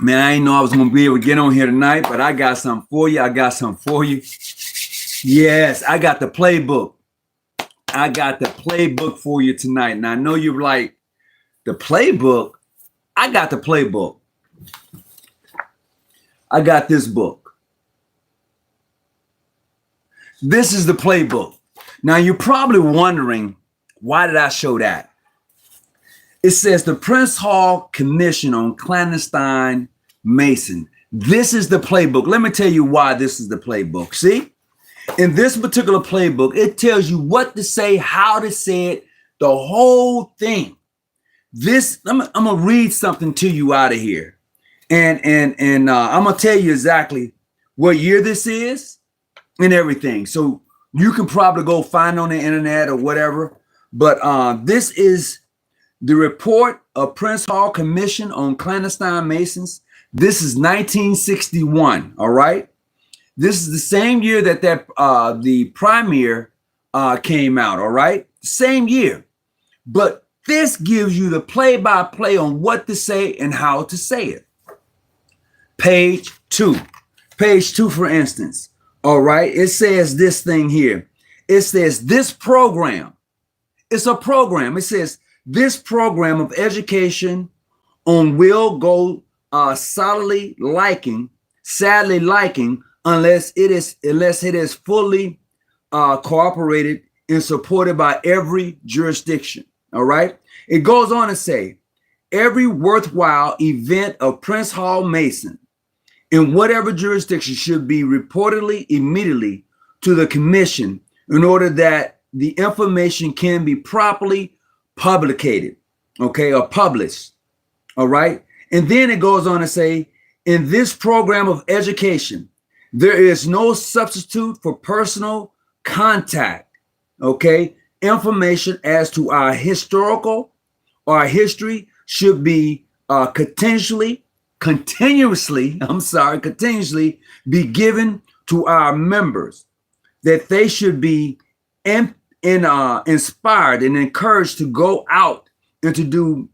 Man, I didn't know I was going to be able to get on here tonight, but I got something for you. I got something for you. Yes, I got the playbook. I got the playbook for you tonight. And I know you're like, the playbook? I got the playbook. I got this book. This is the playbook. Now, you're probably wondering, why did I show that? It says the Prince Hall Commission on Clandestine Masons. This is the playbook. Let me tell you why this is the playbook. See, in this particular playbook, it tells you what to say, how to say it, the whole thing. This, I'm gonna read something to you out of here, and I'm gonna tell you exactly what year this is and everything. So you can probably go find on the internet or whatever. But this is the report of Prince Hall Commission on Clandestine Masons. This is 1961. All right. This is the same year that the premier came out. All right. Same year. But this gives you the play-by-play on what to say and how to say it. Page 2. Page 2, for instance. All right. It says this thing here. It says this program. It's a program. It says this program of education will go sadly lacking unless it is fully cooperated and supported by every jurisdiction. All right. It goes on to say every worthwhile event of Prince Hall Mason in whatever jurisdiction should be reportedly immediately to the commission in order that the information can be properly publicated, okay, or published. All right. And then it goes on to say, in this program of education, there is no substitute for personal contact, okay? Information as to our historical or our history should be continuously be given to our members, that they should be inspired and encouraged to go out and to do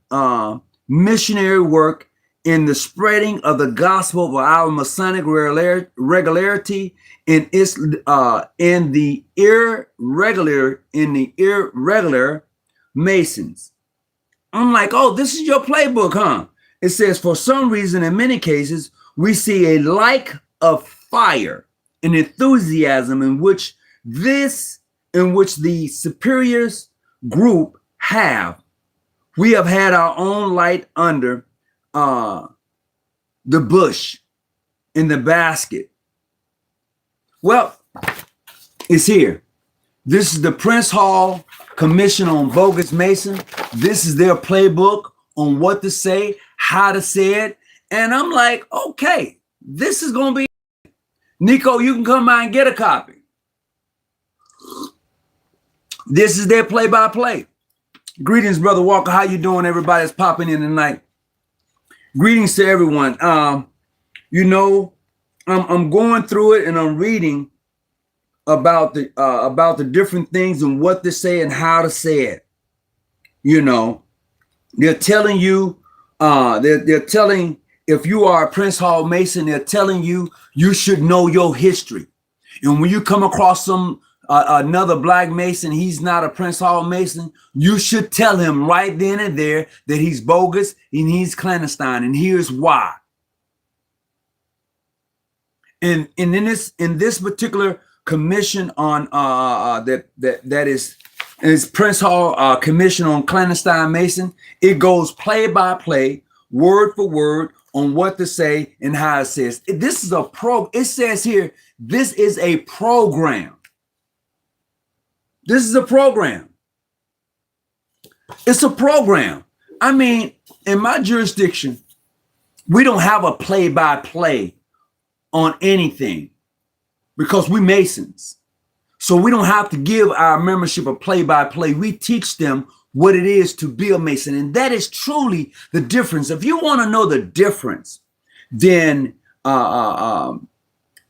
missionary work in the spreading of the gospel of our Masonic regularity in the irregular Masons. I'm like, oh, this is your playbook, huh? It says, for some reason, in many cases, we see a lack of fire and enthusiasm in which the superiors group have. We have had our own light under the bush, in the basket. Well, it's here. This is the Prince Hall Commission on Bogus Mason. This is their playbook on what to say, how to say it. And I'm like, okay, this is going to be, Nico, you can come by and get a copy. This is their play-by-play. Greetings, Brother Walker. How you doing, everybody that's popping in tonight? Greetings to everyone. You know, I'm going through it and I'm reading about the different things and what to say and how to say it. You know, they're telling you, they're telling, if you are a Prince Hall Mason, they're telling you should know your history. And when you come across another Black Mason, he's not a Prince Hall Mason, you should tell him right then and there that he's bogus and he's clandestine, and here's why. And in this particular commission on that is Prince Hall Commission on Clandestine Mason, it goes play by play, word for word on what to say and how it says. This is it says here, this is a program. This is a program. It's a program. I mean, in my jurisdiction, we don't have a play-by-play on anything because we Masons. So we don't have to give our membership a play-by-play. We teach them what it is to be a Mason. And that is truly the difference. If you want to know the difference, then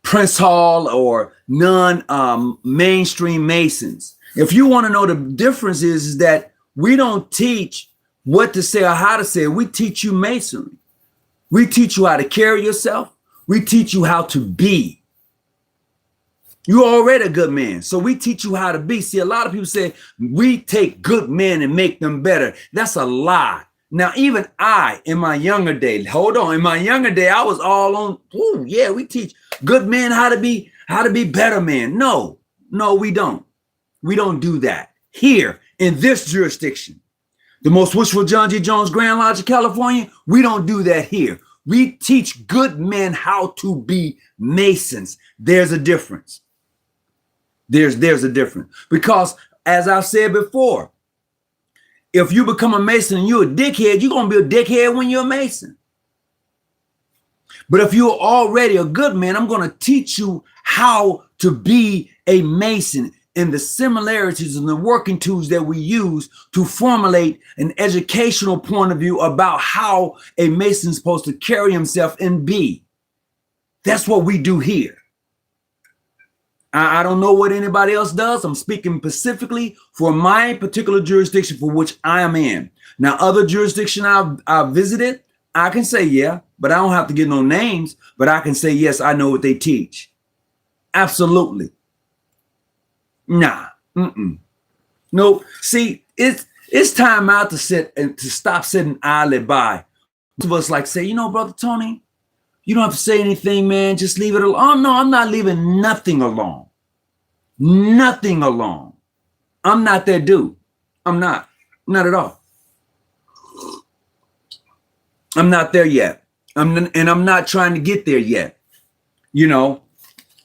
Prince Hall or non-mainstream Masons, if you want to know the difference is that we don't teach what to say or how to say it. We teach you Masonry. We teach you how to carry yourself. We teach you how to be. You're already a good man, so we teach you how to be. See, a lot of people say we take good men and make them better. That's a lie. Now, even I, in my younger day, in my younger day, I was all on, oh yeah, we teach good men how to be better men. No, we don't. We don't do that here in this jurisdiction. The most wishful John G. Jones Grand Lodge of California, we don't do that here. We teach good men how to be Masons. There's a difference. There's a difference. Because as I've said before, if you become a Mason and you're a dickhead, you're going to be a dickhead when you're a Mason. But if you're already a good man, I'm going to teach you how to be a Mason and the similarities and the working tools that we use to formulate an educational point of view about how a Mason is supposed to carry himself and be. That's what we do here. I don't know what anybody else does. I'm speaking specifically for my particular jurisdiction for which I am in. Now, other jurisdiction I've visited, I can say, yeah, but I don't have to get no names, but I can say, yes, I know what they teach. Absolutely. Nah. Nope. See, it's time out to sit and to stop sitting idly by. Most of us like say, you know, Brother Tony, you don't have to say anything, man. Just leave it alone. Oh, no, I'm not leaving nothing alone. Nothing alone. I'm not that dude. I'm not at all. I'm not there yet. I'm not trying to get there yet. You know,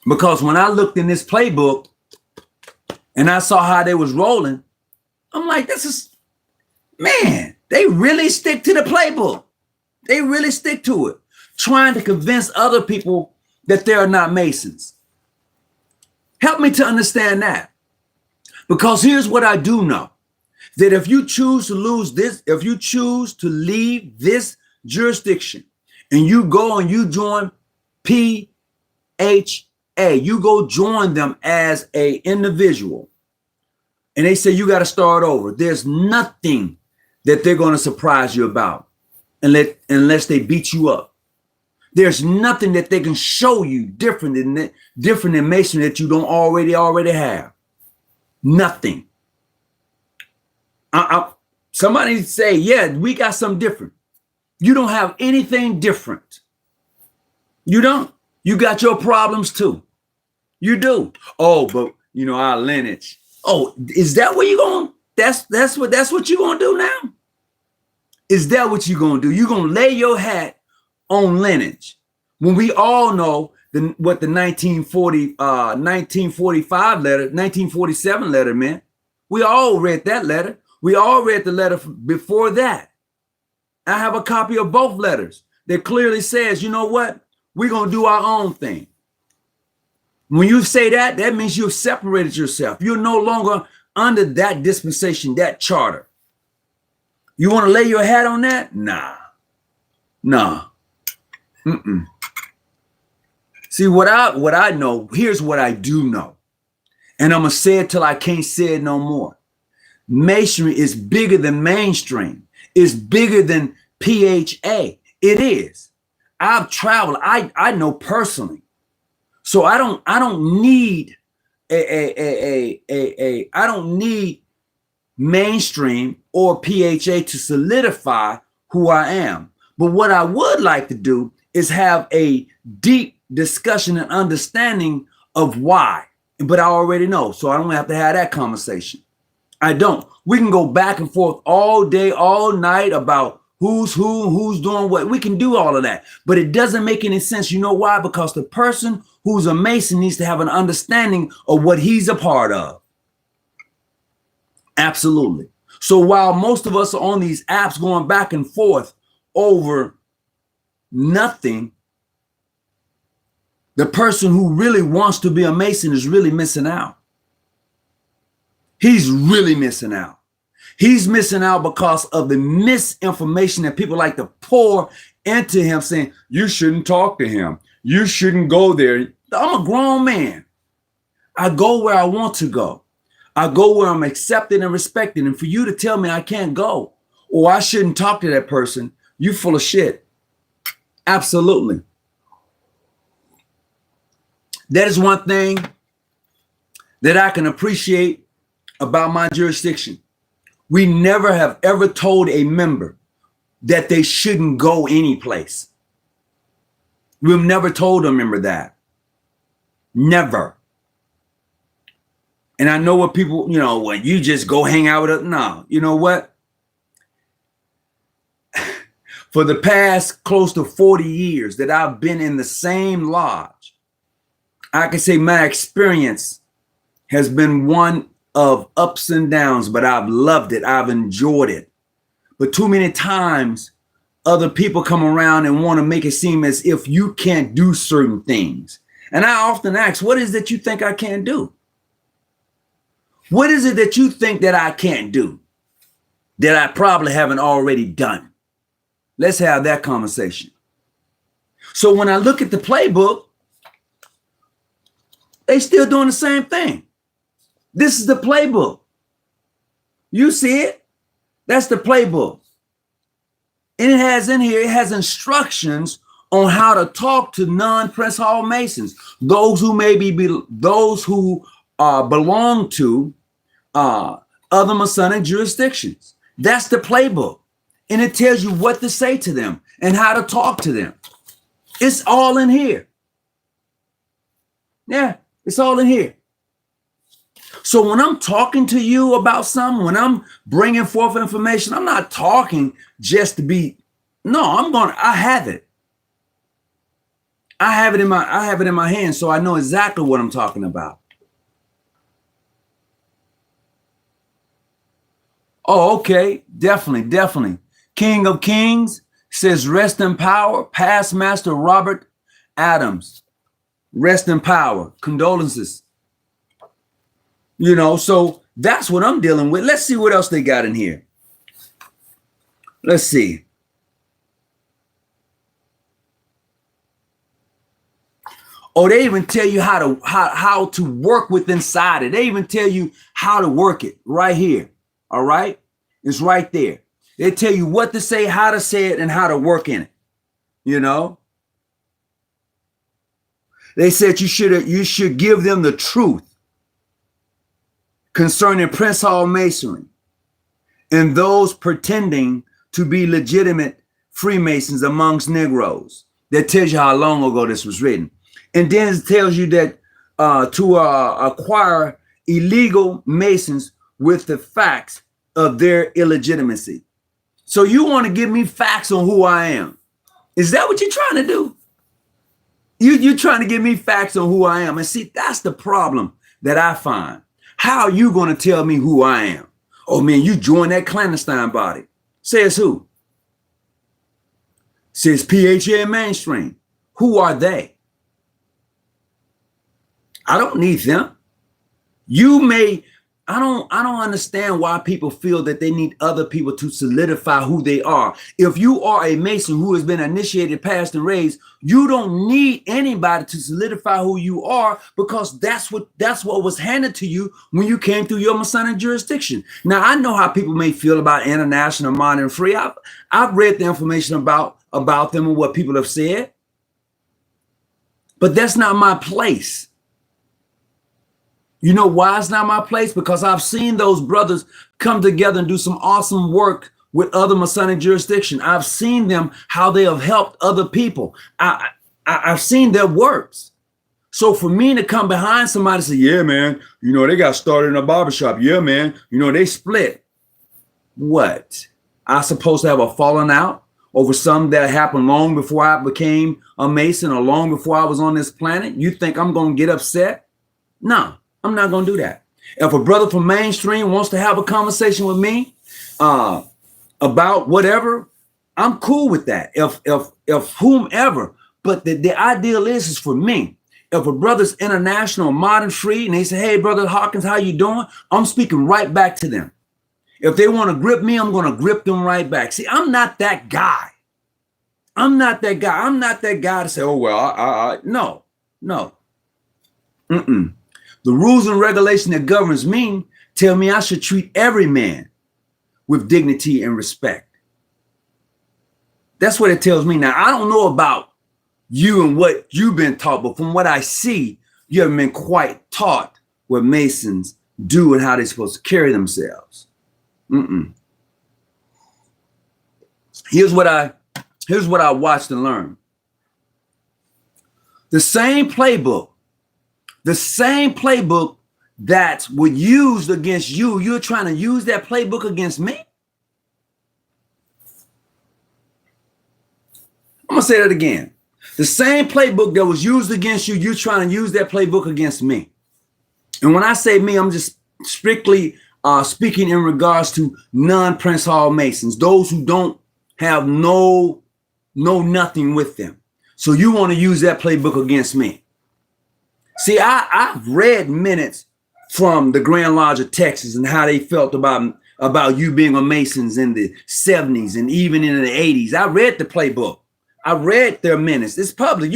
because when I looked in this playbook and I saw how they was rolling, I'm like, man, they really stick to the playbook. They really stick to it, trying to convince other people that they are not Masons. Help me to understand that. Because here's what I do know, that if you choose to leave this jurisdiction and you go and you join PHA, you go join them as a individual, and they say you got to start over. There's nothing that they're going to surprise you about unless they beat you up. There's nothing that they can show you different than Masonry that you don't already have. Nothing. Somebody say, yeah, we got something different. You don't have anything different. You don't. You got your problems too. You do. Oh, but you know, our lineage. Oh, is that what you're going? That's what you're gonna do now? Is that what you're gonna do? You're gonna lay your hat on lineage when we all know what the 1945 letter, 1947 letter meant. We all read that letter. We all read the letter before that. I have a copy of both letters that clearly says, you know what? We're going to do our own thing. When you say that, that means you've separated yourself. You're no longer under that dispensation, that charter. You want to lay your hat on that? Nah. See, what I know, here's what I do know. And I'm going to say it till I can't say it no more. Masonry is bigger than mainstream. It's bigger than PHA. It is. I've traveled. I know personally. So I don't need I don't need mainstream or PHA to solidify who I am. But what I would like to do is have a deep discussion and understanding of why. But I already know, so I don't have to have that conversation. I don't. We can go back and forth all day, all night about who's who, who's doing what. We can do all of that, but it doesn't make any sense. You know why? Because the person who's a Mason needs to have an understanding of what he's a part of. Absolutely. So while most of us are on these apps going back and forth over nothing, the person who really wants to be a Mason is really missing out. He's really missing out. He's missing out because of the misinformation that people like to pour into him, saying, you shouldn't talk to him. You shouldn't go there. I'm a grown man. I go where I want to go. I go where I'm accepted and respected. And for you to tell me I can't go or I shouldn't talk to that person, you full of shit. Absolutely. That is one thing that I can appreciate about my jurisdiction. We never have ever told a member that they shouldn't go any place. We've never told a member that. Never. And I know what people, when you just go hang out with us. No, you know what? For the past close to 40 years that I've been in the same lodge, I can say my experience has been one of ups and downs, but I've loved it. I've enjoyed it. But too many times, other people come around and want to make it seem as if you can't do certain things. And I often ask, what is it that you think I can't do? What is it that you think that I can't do that I probably haven't already done? Let's have that conversation. So when I look at the playbook, they still doing the same thing. This is the playbook. You see it? That's the playbook. And it has in here, it has instructions on how to talk to non-Prince Hall Masons, those who belong to other Masonic jurisdictions. That's the playbook. And it tells you what to say to them and how to talk to them. It's all in here. Yeah, it's all in here. So when I'm talking to you about something, when I'm bringing forth information, I'm not talking just to be, no, I have it. I have it in my hand, so I know exactly what I'm talking about. Oh, okay. Definitely. King of Kings says, rest in power. Past Master Robert Adams. Rest in power. Condolences. So that's what I'm dealing with. Let's see what else they got in here. Let's see. Oh, they even tell you how to work with inside it. They even tell you how to work it right here. All right. It's right there. They tell you what to say, how to say it, and how to work in it. They said you should give them the truth concerning Prince Hall Masonry and those pretending to be legitimate Freemasons amongst Negroes. That tells you how long ago this was written. And then it tells you that to acquire illegal Masons with the facts of their illegitimacy. So you want to give me facts on who I am. Is that what you're trying to do? You're trying to give me facts on who I am. And see, that's the problem that I find. How are you going to tell me who I am? Oh, man, you joined that clandestine body. Says who? Says PHA and Mainstream. Who are they? I don't need them. I don't understand why people feel that they need other people to solidify who they are. If you are a Mason who has been initiated, passed, and raised, you don't need anybody to solidify who you are, because that's what was handed to you when you came through your Masonic jurisdiction. Now, I know how people may feel about international, modern, free. I've read the information about them and what people have said, but that's not my place. You know why it's not my place? Because I've seen those brothers come together and do some awesome work with other Masonic jurisdiction. I've seen them, how they have helped other people. I've seen their works. So for me to come behind somebody and say, yeah, man, they got started in a barbershop. Yeah, man, they split. What? I supposed to have a falling out over something that happened long before I became a Mason or long before I was on this planet? You think I'm going to get upset? No. I'm not going to do that. If a brother from Mainstream wants to have a conversation with me about whatever, I'm cool with that. If whomever, but the ideal is for me. If a brother's international, modern, free, and they say, hey, Brother Hawkins, how you doing? I'm speaking right back to them. If they want to grip me, I'm going to grip them right back. See, I'm not that guy. I'm not that guy to say, oh, well, no. The rules and regulation that governs me tell me I should treat every man with dignity and respect. That's what it tells me. Now, I don't know about you and what you've been taught, but from what I see, you haven't been quite taught what Masons do and how they're supposed to carry themselves. Here's what I watched and learned. The same playbook that was used against you, you're trying to use that playbook against me? I'm gonna say that again. The same playbook that was used against you, you're trying to use that playbook against me. And when I say me, I'm just strictly speaking in regards to non-Prince Hall Masons, those who don't have no nothing with them. So you want to use that playbook against me. See, I've read minutes from the Grand Lodge of Texas and how they felt about you being a Masons in the 70s and even in the 80s. I read the playbook. I read their minutes. It's public.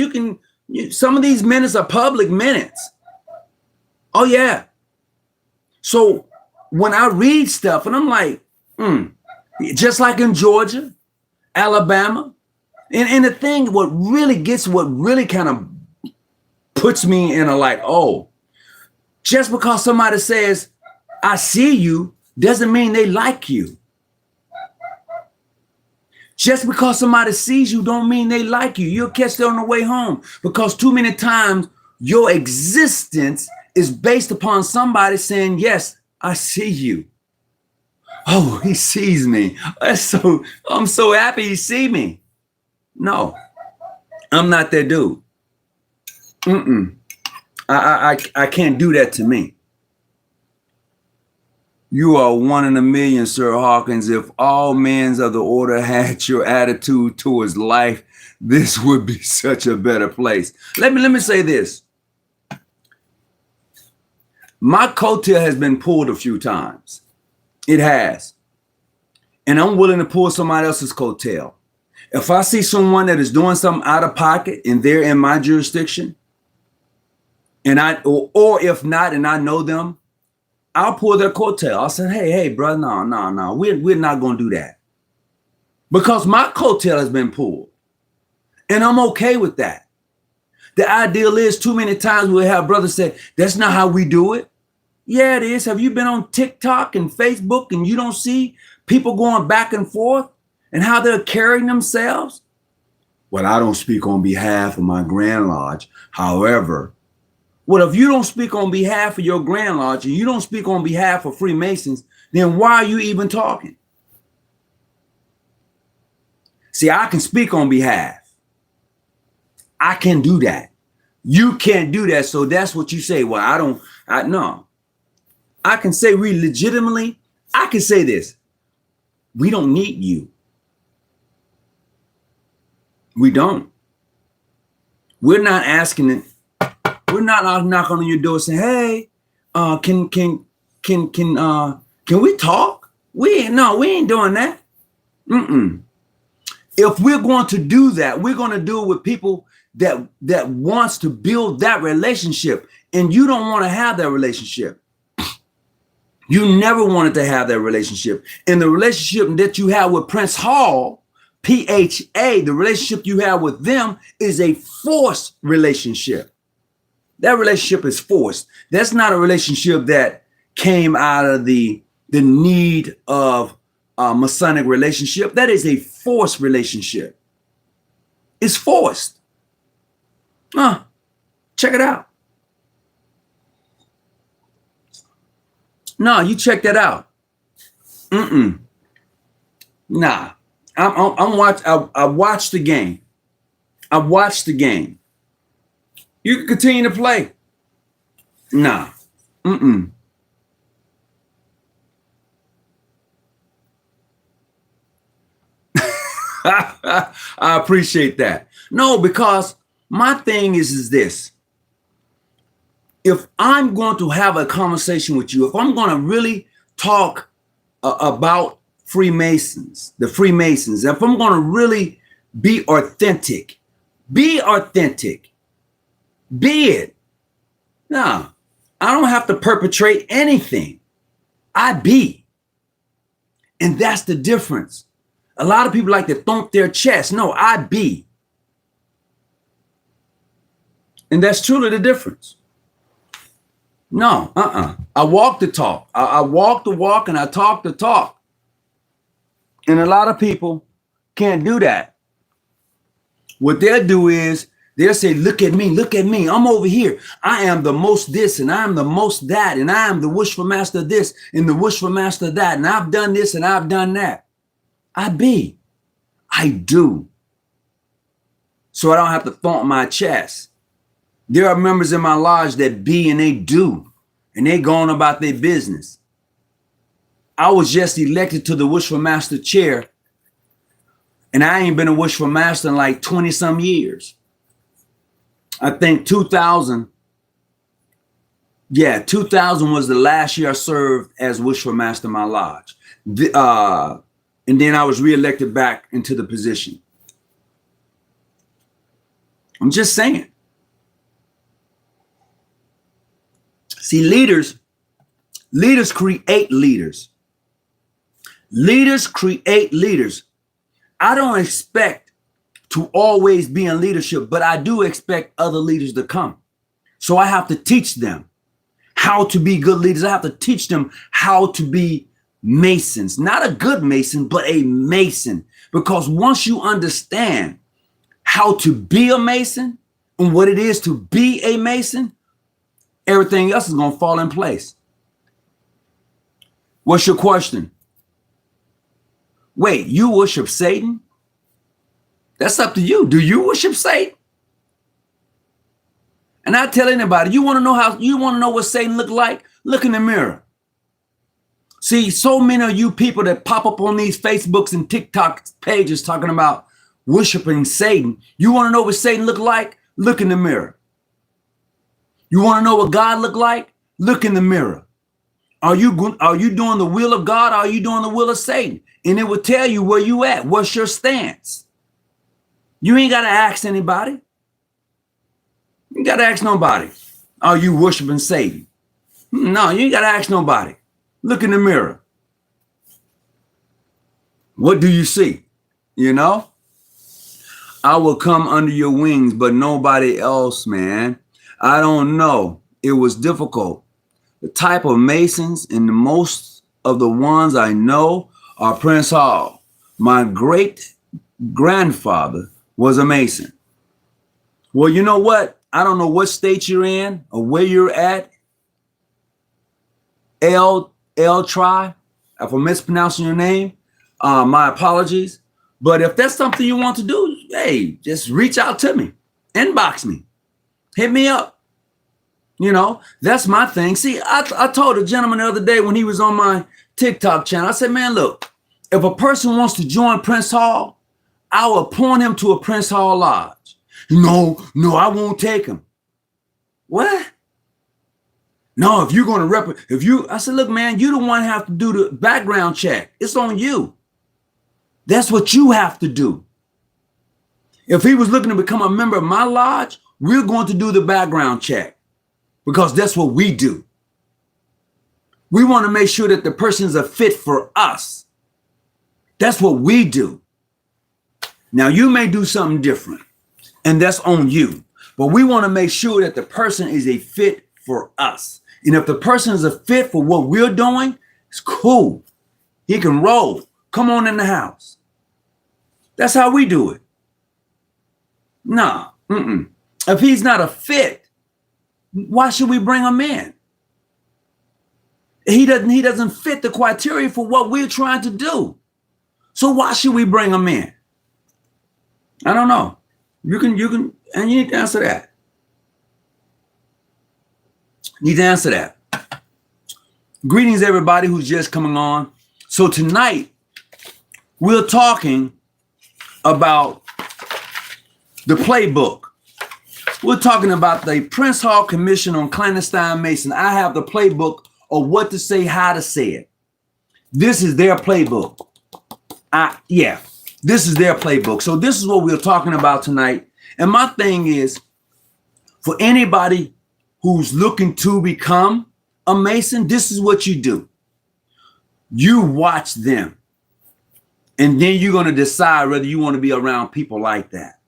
Some of these minutes are public minutes. Oh yeah. So when I read stuff and I'm like, just like in Georgia, Alabama, and the thing, what really kind of puts me in a like, oh, just because somebody says, I see you, doesn't mean they like you. Just because somebody sees you don't mean they like you. You'll catch them on the way home, because too many times your existence is based upon somebody saying, yes, I see you. Oh, he sees me. I'm so happy he see me. No, I'm not that dude. I can't do that to me. You are one in a million, Sir Hawkins. If all men of the order had your attitude towards life, this would be such a better place. Let me say this. My coattail has been pulled a few times. It has. And I'm willing to pull somebody else's coattail. If I see someone that is doing something out of pocket and they're in my jurisdiction, and or if not, and I know them, I'll pull their coattail. I'll say, hey, brother, no. We're not going to do that. Because my coattail has been pulled. And I'm okay with that. The ideal is too many times we'll have brothers say, that's not how we do it. Yeah, it is. Have you been on TikTok and Facebook and you don't see people going back and forth and how they're carrying themselves? Well, I don't speak on behalf of my Grand Lodge. However, well, if you don't speak on behalf of your Grand Lodge and you don't speak on behalf of Freemasons, then why are you even talking? See, I can speak on behalf. I can do that. You can't do that. So that's what you say. Well, no. I can say I can say this. We don't need you. We don't. We're not asking it. We're not knocking on your door saying, hey, can we talk? We ain't doing that. If we're going to do that, we're going to do it with people that wants to build that relationship. And you don't want to have that relationship. You never wanted to have that relationship. And the relationship that you have with Prince Hall, PHA, the relationship you have with them is a forced relationship. That relationship is forced. That's not a relationship that came out of the need of a Masonic relationship. That is a forced relationship. It's forced. Check it out. No, you check that out. Nah. I watched the game. I watched the game. You can continue to play. Nah. I appreciate that. No, because my thing is this. If I'm going to have a conversation with you, if I'm going to really talk about Freemasons, the Freemasons, if I'm going to really be authentic, be it. No, I don't have to perpetrate anything. I be. And that's the difference. A lot of people like to thump their chest. No, I be. And that's truly the difference. No, I walk the talk. I walk the walk and I talk the talk. And a lot of people can't do that. What they'll do is they'll say, look at me, I'm over here. I am the most this and I am the most that, and I am the wishful master of this and the wishful master of that, and I've done this and I've done that. I do. So I don't have to thump my chest. There are members in my lodge that be and they do, and they going about their business. I was just elected to the wishful master chair, and I ain't been a wishful master in like 20 some years. I think 2000 was the last year I served as wishful master in my lodge. And then I was reelected back into the position. I'm just saying. See, leaders create leaders. Leaders create leaders. I don't expect to always be in leadership, but I do expect other leaders to come. So I have to teach them how to be good leaders. I have to teach them how to be Masons. Not a good Mason, but a Mason. Because once you understand how to be a Mason and what it is to be a Mason, everything else is going to fall in place. What's your question? Wait, you worship Satan? That's up to you. Do you worship Satan? And I tell anybody, you want to know what Satan look like? Look in the mirror. See, so many of you people that pop up on these Facebooks and TikTok pages talking about worshiping Satan. You want to know what Satan look like? Look in the mirror. You want to know what God look like? Look in the mirror. Are you doing the will of God? Or are you doing the will of Satan? And it will tell you where you at. What's your stance? You ain't got to ask anybody. You ain't got to ask nobody. Are you worshiping Satan? No, you ain't got to ask nobody. Look in the mirror. What do you see? You know? I will come under your wings, but nobody else, man. I don't know. It was difficult. The type of Masons and the most of the ones I know are Prince Hall. My great grandfather was a Mason. Well, you know what? I don't know what state you're in or where you're at. Try, if I'm mispronouncing your name, my apologies. But if that's something you want to do, hey, just reach out to me, inbox me, hit me up. You know, that's my thing. See, I told a gentleman the other day when he was on my TikTok channel, I said, man, look, if a person wants to join Prince Hall, I will appoint him to a Prince Hall lodge. No, I won't take him. What? No, if you're going to I said, look, man, you the one who have to do the background check. It's on you. That's what you have to do. If he was looking to become a member of my lodge, we're going to do the background check because that's what we do. We want to make sure that the person's a fit for us. That's what we do. Now, you may do something different, and that's on you. But we want to make sure that the person is a fit for us. And if the person is a fit for what we're doing, it's cool. He can roll. Come on in the house. That's how we do it. No. If he's not a fit, why should we bring him in? He doesn't fit the criteria for what we're trying to do. So why should we bring him in? I don't know. You can, and you need to answer that. Need to answer that. Greetings, everybody who's just coming on. So tonight, we're talking about the Playbook. We're talking about the Prince Hall Commission on Clandestine Masons. I have the playbook of what to say, how to say it. This is their playbook. This is their playbook. So this is what we're talking about tonight. And my thing is, for anybody who's looking to become a Mason, this is what you do. You watch them. And then you're going to decide whether you want to be around people like that.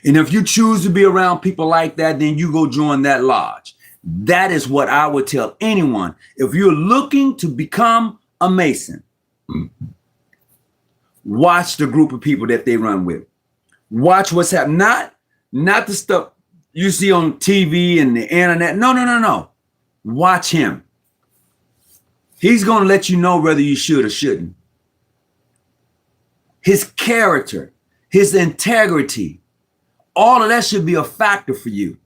And if you choose to be around people like that, then you go join that lodge. That is what I would tell anyone. If you're looking to become a Mason, watch the group of people that they run with. Watch what's happening. Not the stuff you see on TV and the internet. No. Watch him. He's going to let you know whether you should or shouldn't. His character, his integrity, all of that should be a factor for you.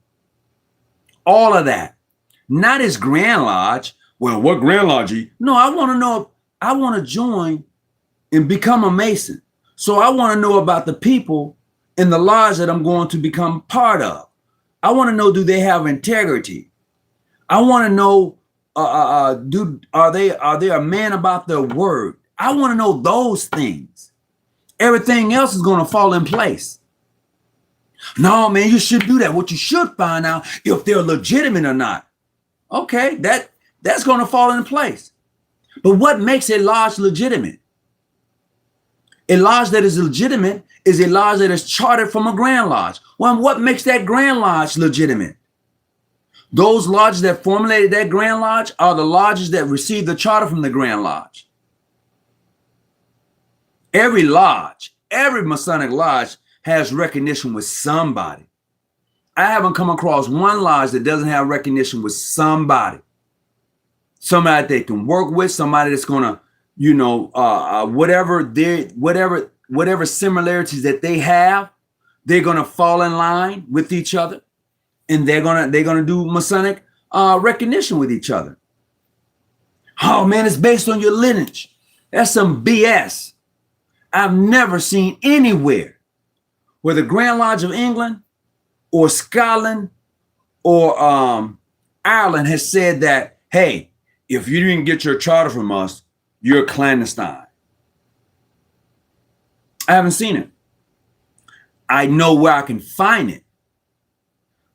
All of that. Not his Grand Lodge. Well, what Grand Lodge? No, I want to know. I want to join and become a Mason. So I want to know about the people in the lodge that I'm going to become part of. I want to know, do they have integrity? I want to know, are they a man about their word? I want to know those things. Everything else is going to fall in place. No, man, you should do that. What you should find out if they're legitimate or not. Okay, that's going to fall into place. But what makes a lodge legitimate? A lodge that is legitimate is a lodge that is chartered from a Grand Lodge. Well, what makes that Grand Lodge legitimate? Those lodges that formulated that Grand Lodge are the lodges that received the charter from the Grand Lodge. Every lodge, every Masonic lodge has recognition with somebody. I haven't come across one lodge that doesn't have recognition with somebody. Somebody they can work with, somebody that's gonna, whatever similarities that they have, they're gonna fall in line with each other, and they're gonna do Masonic recognition with each other. Oh man, it's based on your lineage. That's some BS. I've never seen anywhere where the Grand Lodge of England or Scotland or Ireland has said that, hey, if you didn't get your charter from us, you're clandestine. I haven't seen it. I know where I can find it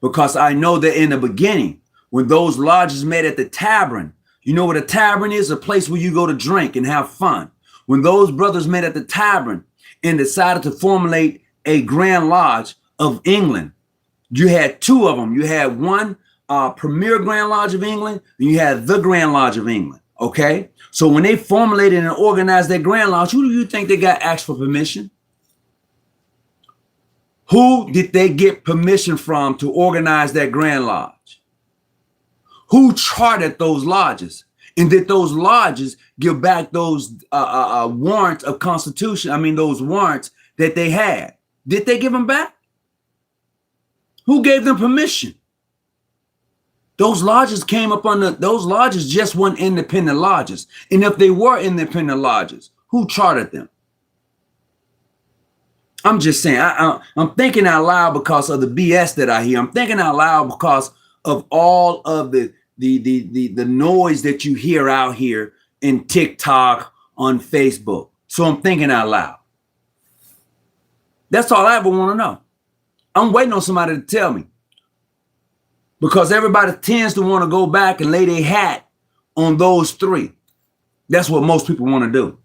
because I know that in the beginning, when those lodges met at the tavern, you know what a tavern is? A place where you go to drink and have fun. When those brothers met at the tavern and decided to formulate a Grand Lodge of England, you had two of them. You had one Premier Grand Lodge of England, and you had the Grand Lodge of England. Okay, so when they formulated and organized their Grand Lodge, who do you think they got asked for permission? Who did they get permission from to organize that Grand Lodge? Who chartered those lodges? And did those lodges give back those warrants of constitution? I mean, those warrants that they had. Did they give them back? Who gave them permission? Those lodges came up under, those lodges just weren't independent lodges. And if they were independent lodges, who chartered them? I'm just saying, I'm thinking out loud because of the BS that I hear. I'm thinking out loud because of all of the noise that you hear out here in TikTok, on Facebook. So I'm thinking out loud. That's all I ever want to know. I'm waiting on somebody to tell me. Because everybody tends to want to go back and lay their hat on those three. That's what most people want to do.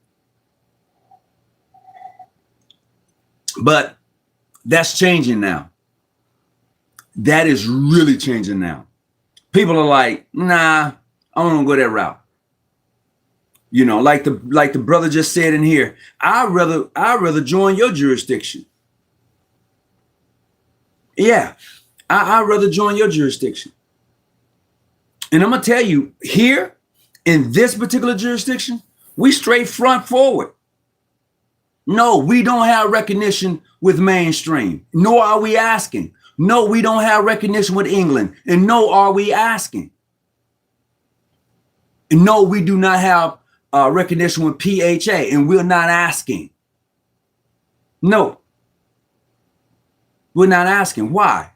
But that's changing now. That is really changing now. People are like, nah, I don't want to go that route. You know, like the brother just said in here, I'd rather join your jurisdiction. Yeah, I'd rather join your jurisdiction. And I'm gonna tell you, here in this particular jurisdiction, we straight front forward. No, we don't have recognition with mainstream, nor are we asking. No, we don't have recognition with England, and no, are we asking. And no, we do not have recognition with PHA, and we're not asking. No, we're not asking. Why?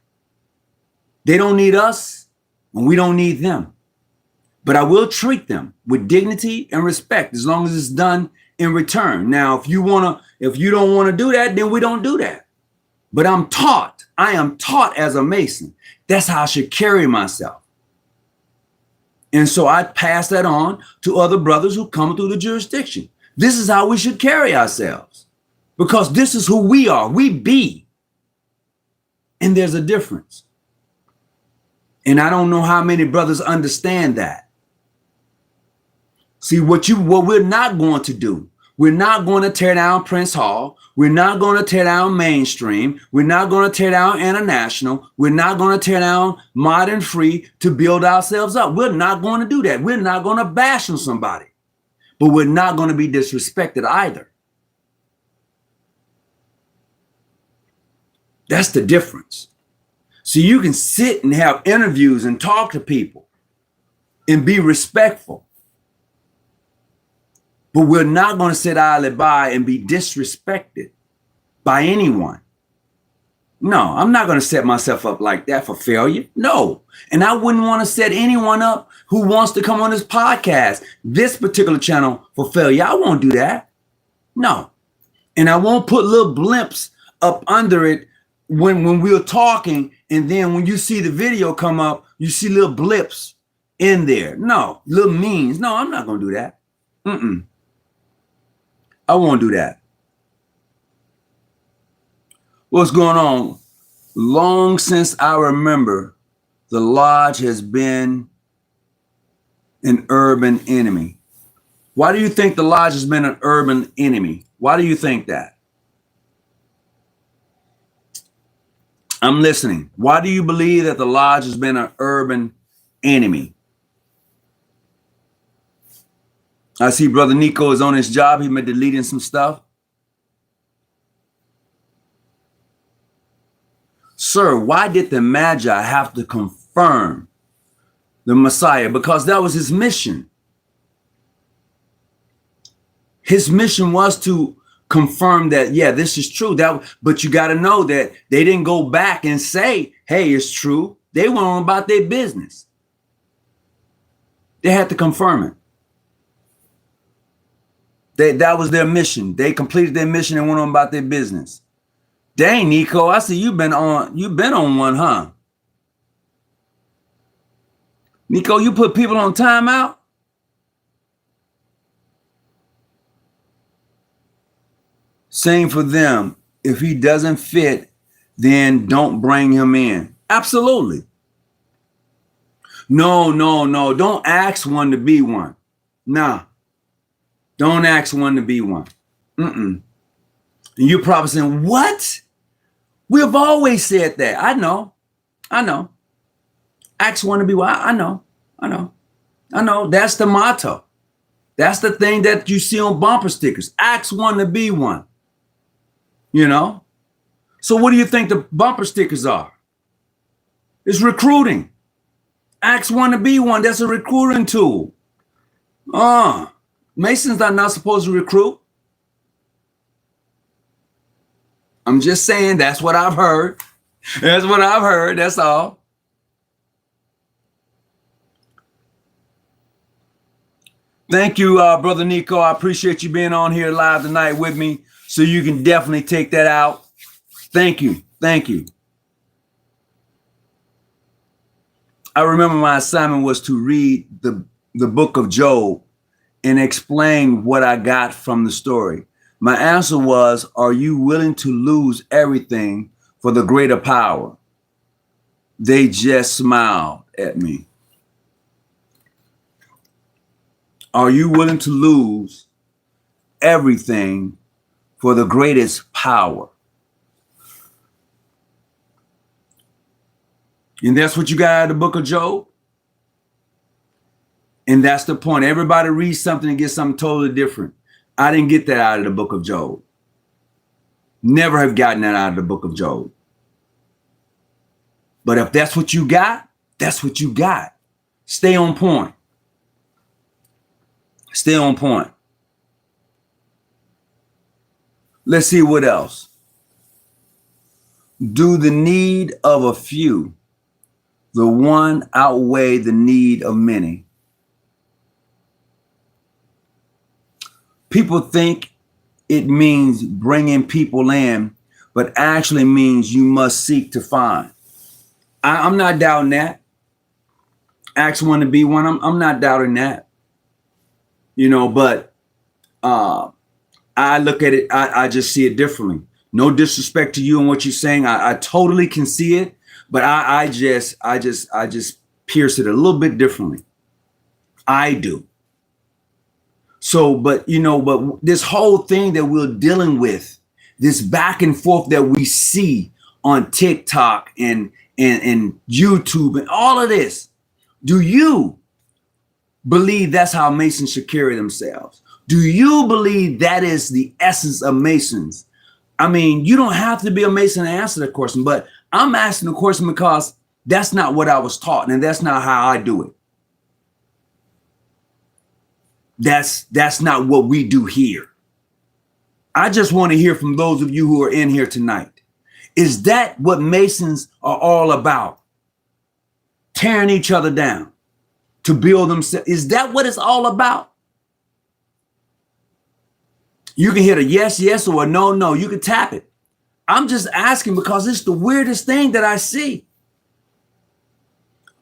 They don't need us, and we don't need them. But I will treat them with dignity and respect as long as it's done in return. Now, if you don't want to do that, then we don't do that. But I am taught as a Mason. That's how I should carry myself. And so I pass that on to other brothers who come through the jurisdiction. This is how we should carry ourselves, because this is who we are. We be. And there's a difference. And I don't know how many brothers understand that. See, what we're not going to do, we're not going to tear down Prince Hall. We're not going to tear down mainstream. We're not going to tear down international. We're not going to tear down modern free to build ourselves up. We're not going to do that. We're not going to bash on somebody, but we're not going to be disrespected either. That's the difference. So you can sit and have interviews and talk to people and be respectful. But we're not going to sit idly by and be disrespected by anyone. No, I'm not going to set myself up like that for failure. No. And I wouldn't want to set anyone up who wants to come on this podcast, this particular channel, for failure. I won't do that. No. And I won't put little blimps up under it when we're talking. And then when you see the video come up, you see little blips in there. No, little means. No, I'm not going to do that. I won't do that. What's going on? Long since I remember, the lodge has been an urban enemy. Why do you think the lodge has been an urban enemy? Why do you think that? I'm listening. Why do you believe that the lodge has been an urban enemy? I see Brother Nico is on his job. He been deleting some stuff. Sir, why did the Magi have to confirm the Messiah? Because that was his mission. His mission was to confirm that, yeah, this is true. But you got to know that they didn't go back and say, hey, it's true. They went on about their business. They had to confirm it. That was their mission. They completed their mission and went on about their business. Dang, Nico, I see you've been on one, huh? Nico, you put people on timeout? Same for them. If he doesn't fit, then don't bring him in. Absolutely. No. Don't ask one to be one. Nah. Don't ask one to be one. And you're probably saying, what? We've always said that. I know. Ask one to be one. I know. That's the motto. That's the thing that you see on bumper stickers. Ask one to be one. You know? So what do you think the bumper stickers are? It's recruiting. Ask one to be one. That's a recruiting tool. Masons are not supposed to recruit. I'm just saying that's what I've heard. That's all. Thank you, Brother Nico. I appreciate you being on here live tonight with me. So you can definitely take that out. Thank you. I remember my assignment was to read the book of Job and explain what I got from the story. My answer was, are you willing to lose everything for the greater power? They just smiled at me. Are you willing to lose everything for the greatest power? And that's what you got out of the book of Job. And that's the point. Everybody reads something and gets something totally different. I didn't get that out of the book of Job. Never have gotten that out of the book of Job. But if that's what you got, that's what you got. Stay on point. Stay on point. Let's see what else. Do the need of a few, the one outweigh the need of many? People think it means bringing people in, but actually means you must seek to find. I'm not doubting that. Ask one to be one. I'm not doubting that. You know, but I look at it, I just see it differently. No disrespect to you and what you're saying. I totally can see it, but I just pierce it a little bit differently. I do. So, but this whole thing that we're dealing with, this back and forth that we see on TikTok and YouTube and all of this, do you believe that's how Masons should carry themselves? Do you believe that is the essence of Masons? I mean, you don't have to be a Mason to answer that question, but I'm asking the question because that's not what I was taught, and that's not how I do it. That's not what we do here. I just want to hear from those of you who are in here tonight. Is that what Masons are all about? Tearing each other down to build themselves. Is that what it's all about? You can hit a yes, yes, or a no, no. You can tap it. I'm just asking because it's the weirdest thing that I see.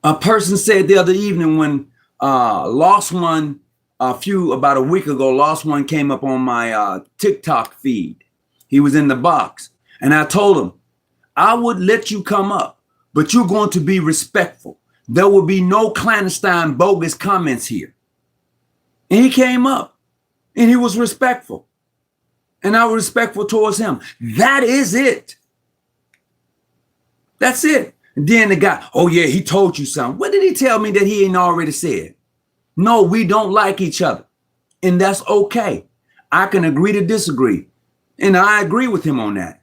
A person said the other evening when Lost One, about a week ago, Lost One came up on my TikTok feed. He was in the box. And I told him, I would let you come up, but you're going to be respectful. There will be no clandestine bogus comments here. And he came up and he was respectful. And I was respectful towards him. That is it. That's it. And then the guy, oh yeah, he told you something. What did he tell me that he ain't already said? No, we don't like each other. And that's okay. I can agree to disagree. And I agree with him on that.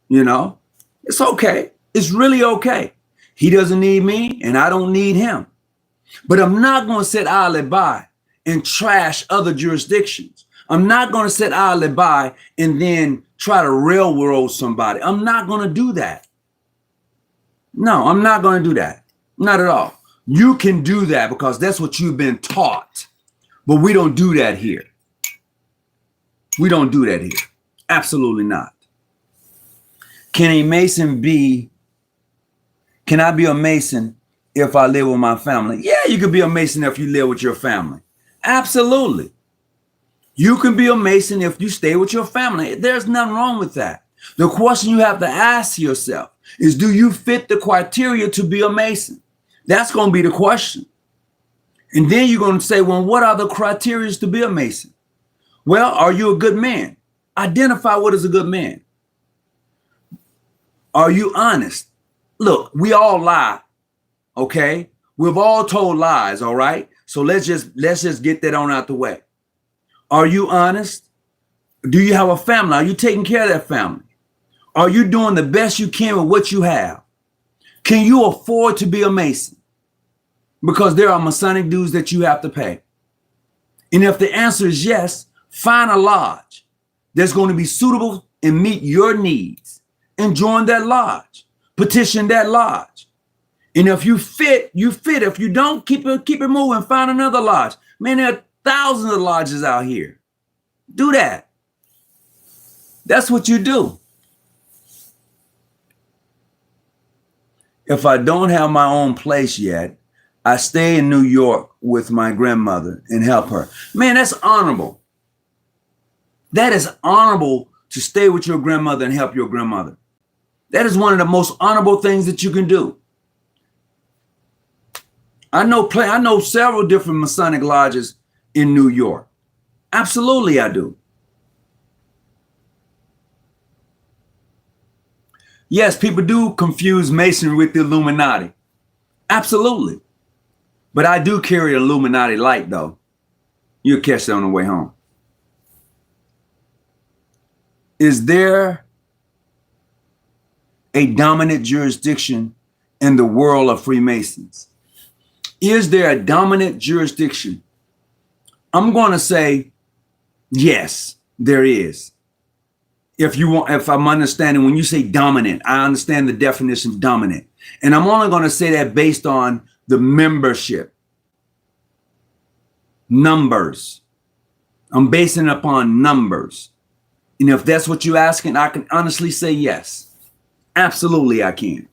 It's okay. It's really okay. He doesn't need me and I don't need him. But I'm not going to sit idly by and trash other jurisdictions. I'm not going to sit idly by and then try to railroad somebody. I'm not going to do that. No, I'm not going to do that. Not at all. You can do that because that's what you've been taught. But we don't do that here. We don't do that here. Absolutely not. Can I be a Mason if I live with my family? Yeah, you could be a Mason if you live with your family. Absolutely. You can be a Mason if you stay with your family. There's nothing wrong with that. The question you have to ask yourself is, do you fit the criteria to be a Mason? That's going to be the question. And then you're going to say, well, what are the criteria to be a Mason? Well, are you a good man? Identify what is a good man. Are you honest? Look, we all lie, okay? We've all told lies, all right? So let's just get that on out the way. Are you honest? Do you have a family? Are you taking care of that family? Are you doing the best you can with what you have? Can you afford to be a Mason? Because there are Masonic dues that you have to pay. And if the answer is yes, find a lodge that's going to be suitable and meet your needs and join that lodge. Petition that lodge. And if you fit, you fit. If you don't, keep it moving. Find another lodge. Man, there are thousands of lodges out here. Do that. That's what you do. If I don't have my own place yet, I stay in New York with my grandmother and help her. Man, that's honorable. That is honorable to stay with your grandmother and help your grandmother. That is one of the most honorable things that you can do. I know several different Masonic lodges in New York. Absolutely, I do. Yes, people do confuse Masonry with the Illuminati. Absolutely. But I do carry an Illuminati light, though. You'll catch that on the way home. Is there a dominant jurisdiction in the world of Freemasons? Is there a dominant jurisdiction? I'm going to say yes, there is. If I'm understanding, when you say dominant, I understand the definition of dominant. And I'm only going to say that based on the membership. Numbers. I'm basing it upon numbers. And if that's what you're asking, I can honestly say yes. Absolutely, I can.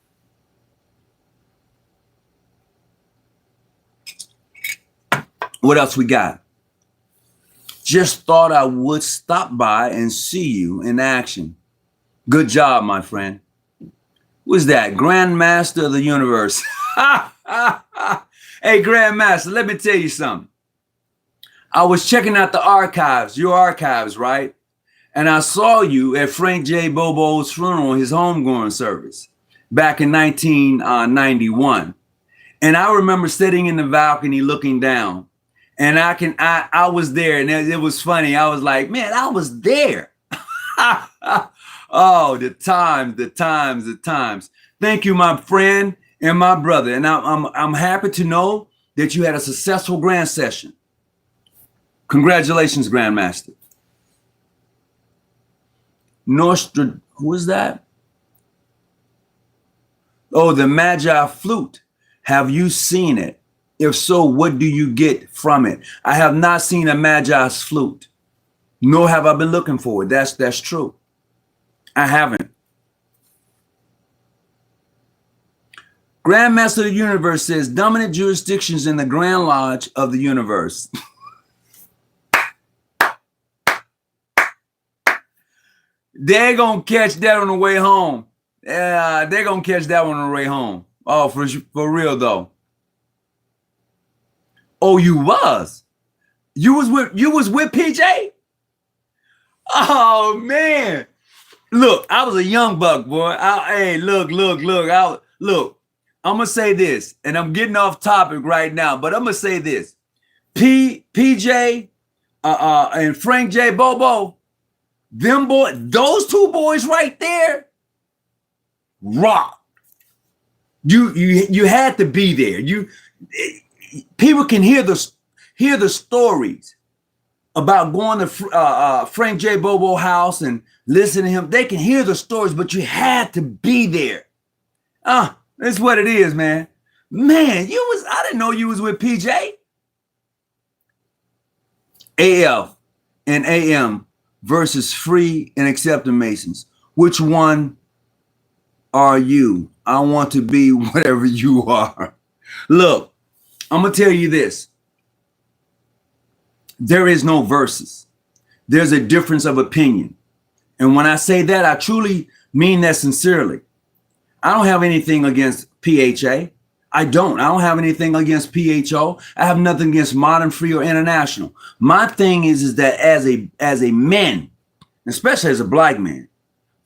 What else we got? Just thought I would stop by and see you in action. Good job, my friend. Who's that? Grandmaster of the universe. Hey, Grandmaster, let me tell you something. I was checking out the archives, your archives, right? And I saw you at Frank J. Bobo's funeral, his homegoing service, back in 1991. And I remember sitting in the balcony looking down. And I was there, and it was funny. I was like, man, I was there. Oh, the times. Thank you, my friend and my brother. And I'm happy to know that you had a successful grand session. Congratulations, Grandmaster. Who is that? Oh, the Magi flute. Have you seen it? If so, what do you get from it? I have not seen a Magi's flute, nor have I been looking for it. That's true. I haven't. Grandmaster of the Universe says dominant jurisdictions in the Grand Lodge of the universe. They're going to catch that on the way home. Yeah, they're going to catch that one on the way home. Oh, for real, though. Oh, you was with PJ? Oh, man. Look, I was a young buck, boy. Hey, look. I'm going to say this, and I'm getting off topic right now, but I'm going to say this. PJ and Frank J. Bobo, those two boys right there, rock. You had to be there. People can hear the stories about going to Frank J. Bobo house and listen to him. They can hear the stories, but you had to be there. That's what it is, man. Man, I didn't know you was with PJ. AF and AM versus free and accepting Masons. Which one are you? I want to be whatever you are. Look, I'm going to tell you this. There is no versus. There's a difference of opinion. And when I say that, I truly mean that sincerely. I don't have anything against PHA. I don't have anything against PHO. I have nothing against modern, free, or international. My thing is that as a man, especially as a black man,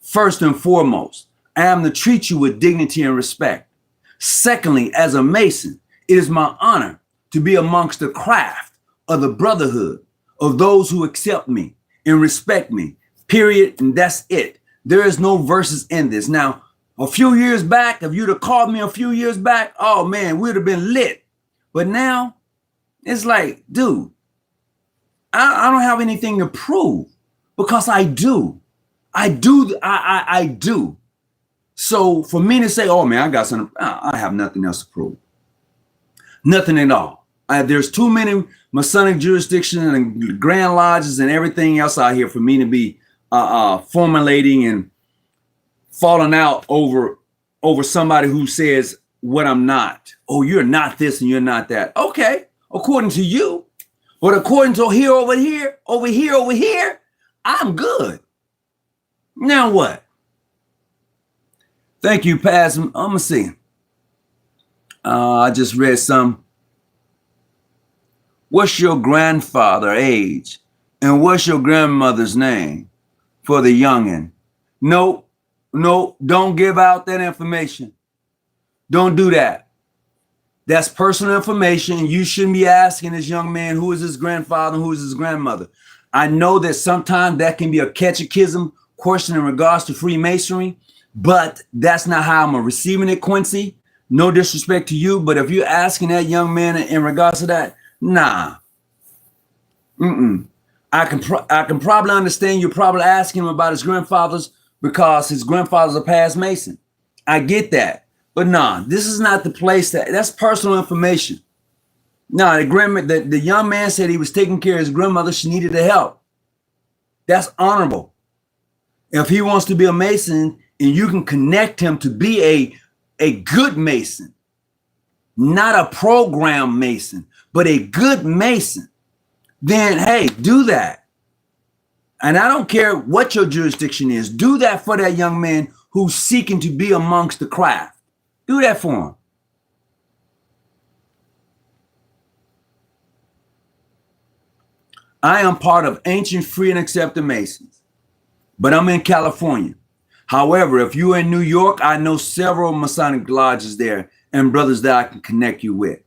first and foremost, I am to treat you with dignity and respect. Secondly, as a Mason, it is my honor to be amongst the craft of the brotherhood of those who accept me and respect me, period, and that's it. There is no verses in this. Now, a few years back, if you'd have called me a few years back, oh man, we'd have been lit. But now, it's like, dude, I don't have anything to prove because I do. I do. So for me to say, oh man, I got something, I have nothing else to prove. Nothing at all. There's too many Masonic jurisdictions and Grand Lodges and everything else out here for me to be formulating and falling out over somebody who says what I'm not. Oh, you're not this and you're not that. Okay, according to you. But according to over here, I'm good. Now what? Thank you, Paz. I'm going to see. I just read some. What's your grandfather age? And what's your grandmother's name for the youngin'? No, don't give out that information. Don't do that. That's personal information. You shouldn't be asking this young man who is his grandfather and who is his grandmother. I know that sometimes that can be a catechism question in regards to Freemasonry, but that's not how I'm receiving it, Quincy. No disrespect to you, but if you're asking that young man in regards to that, nah. I can probably understand you're probably asking him about his grandfathers because his grandfather's a past Mason. I get that. But nah, this is not the place that's personal information. No, the young man said he was taking care of his grandmother. She needed the help. That's honorable. If he wants to be a Mason and you can connect him to be a good Mason, not a program Mason, but a good Mason, then hey, do that. And I don't care what your jurisdiction is. Do that for that young man who's seeking to be amongst the craft. Do that for him. I am part of ancient, free, and accepted Masons, but I'm in California. However, if you're in New York, I know several Masonic lodges there and brothers that I can connect you with.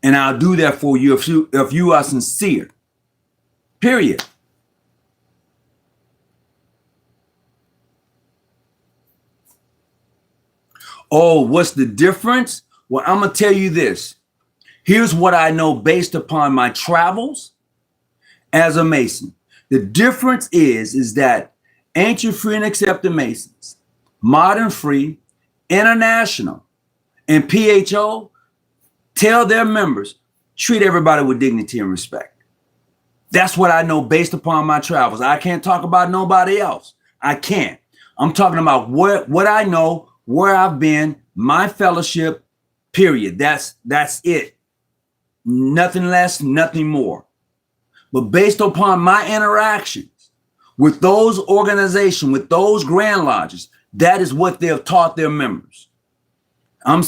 And I'll do that for you if you are sincere. Period. Oh, what's the difference? Well, I'm going to tell you this. Here's what I know based upon my travels as a Mason. The difference is that ancient, free, and accepted Masons, modern, free, international, and PHO tell their members, treat everybody with dignity and respect. That's what I know based upon my travels. I can't talk about nobody else. I can't. I'm talking about what I know, where I've been, my fellowship, period. That's it. Nothing less, nothing more. But based upon my interactions with those organizations, with those Grand Lodges, that is what they've taught their members. I'm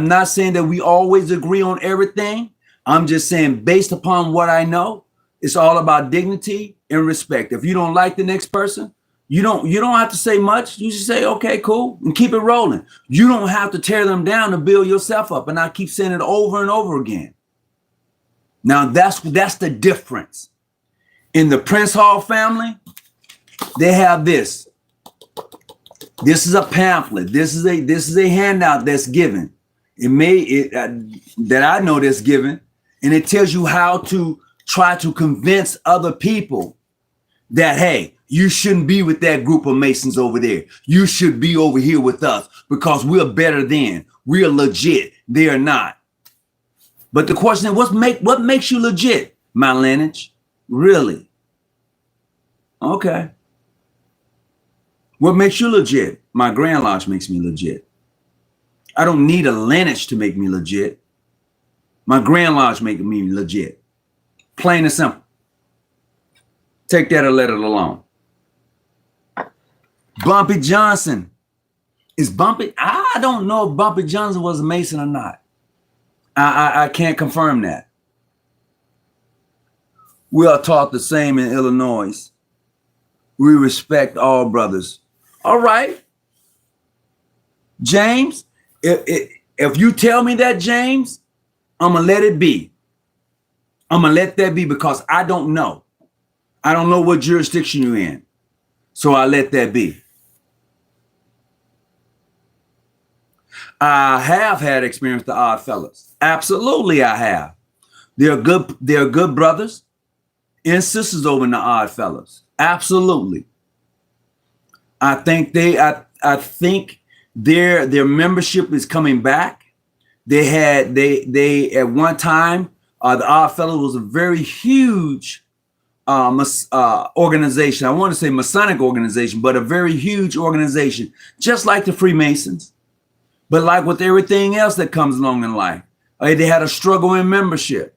not saying that we always agree on everything. I'm just saying based upon what I know, it's all about dignity and respect. If you don't like the next person, you don't have to say much. You just say, okay, cool, and keep it rolling. You don't have to tear them down to build yourself up. And I keep saying it over and over again. Now that's the difference. In the Prince Hall family, they have this. This is a pamphlet. This is a handout that's given. That I know that's given, and it tells you how to try to convince other people that hey, you shouldn't be with that group of Masons over there. You should be over here with us because we're better than. We're legit. They are not. But the question is, what makes you legit, my lineage? Really? Okay. What makes you legit? My Grand Lodge makes me legit. I don't need a lineage to make me legit. My Grand Lodge makes me legit. Plain and simple. Take that or let it alone. Bumpy Johnson. Is Bumpy? I don't know if Bumpy Johnson was a Mason or not. I can't confirm that. We are taught the same in Illinois. We respect all brothers. All right. James, if you tell me that, James, I'm going to let it be. I'm going to let that be because I don't know. I don't know what jurisdiction you're in. So I let that be. I have had experience with the Odd Fellas. Absolutely, I have. They're good brothers and sisters over in the Odd Fellas. Absolutely. I think their membership is coming back. They at one time the Odd Fellows was a very huge organization. I want to say Masonic organization, but a very huge organization, just like the Freemasons. But like with everything else that comes along in life, they had a struggle in membership.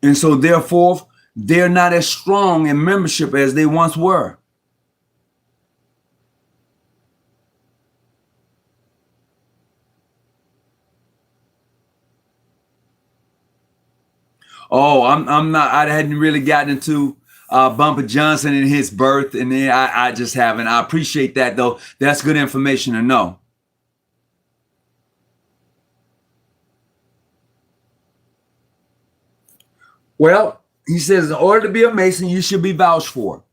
And so therefore, they're not as strong in membership as they once were. Oh, I'm not, I hadn't really gotten into Bumper Johnson and his birth, and then I just haven't. I appreciate that though. That's good information to know. Well, he says, in order to be a Mason, you should be vouched for.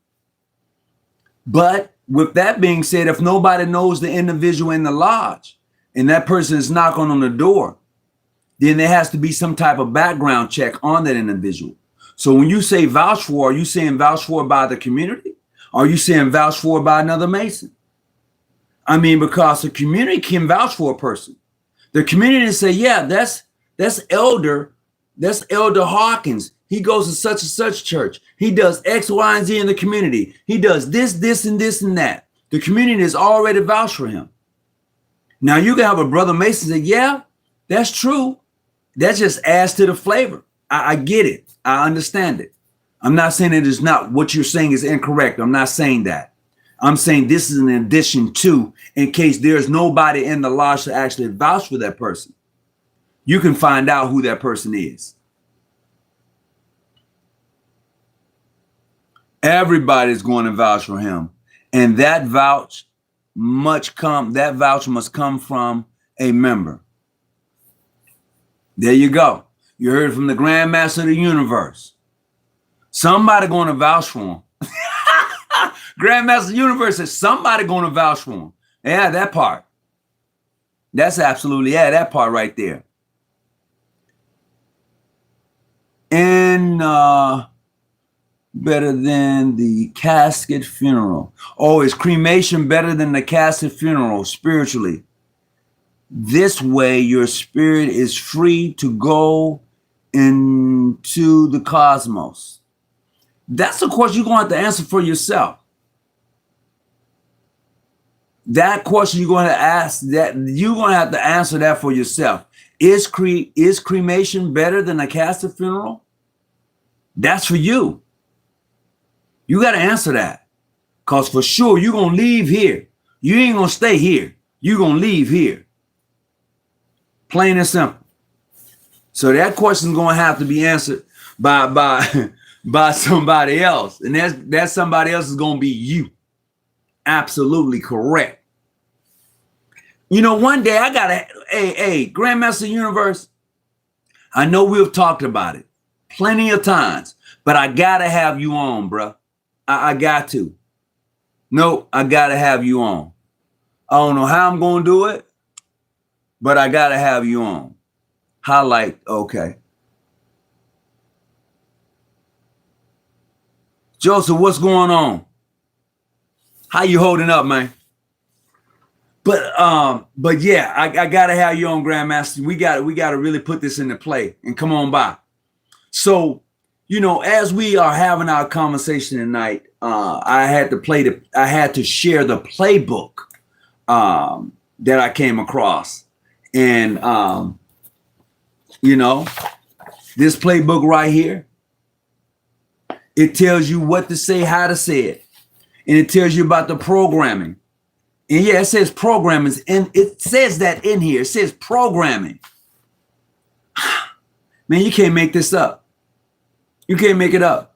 But with that being said, if nobody knows the individual in the lodge and that person is knocking on the door, then there has to be some type of background check on that individual. So when you say vouch for, are you saying vouch for by the community? Or are you saying vouch for by another Mason? I mean, because the community can vouch for a person. The community say, yeah, that's Elder Hawkins. He goes to such and such church. He does X, Y, and Z in the community. He does this, and this, and that. The community has already vouched for him. Now you can have a brother Mason say, yeah, that's true. That just adds to the flavor. I get it. I understand it. I'm not saying it is not what you're saying is incorrect. I'm not saying that. I'm saying this is an addition to, in case there's nobody in the lodge to actually vouch for that person. You can find out who that person is. Everybody's going to vouch for him. And that vouch must come from a member. There you go. You heard from the Grand Master of the universe. Somebody going to vouch for him. Grand Master of the universe says somebody going to vouch for him. Yeah, that part. That's absolutely, yeah, that part right there. And better than the casket funeral. Oh, is cremation better than the casket funeral spiritually? This way, your spirit is free to go into the cosmos. That's a question you're going to have to answer for yourself. That question you're going to ask, that you're going to have to answer that for yourself. Is cremation better than a casket funeral? That's for you. You got to answer that, because for sure you're going to leave here. You ain't going to stay here. You're going to leave here. Plain and simple. So that question is going to have to be answered by somebody else. And that somebody else is going to be you. Absolutely correct. You know, one day I got a Grandmaster Universe. I know we've talked about it plenty of times, but I got to have you on, bro. I got to. No, I got to have you on. I don't know how I'm going to do it, but I got to have you on. Highlight, okay. Joseph, what's going on? How you holding up, man? But yeah, I gotta have you on, Grandmaster. We gotta really put this into play and come on by. So, you know, as we are having our conversation tonight, I had to share the playbook that I came across, and you know, this playbook right here, it tells you what to say, how to say it, and it tells you about the programming. And yeah, it says programming, and it says that in here. It says programming. Man, you can't make this up. You can't make it up.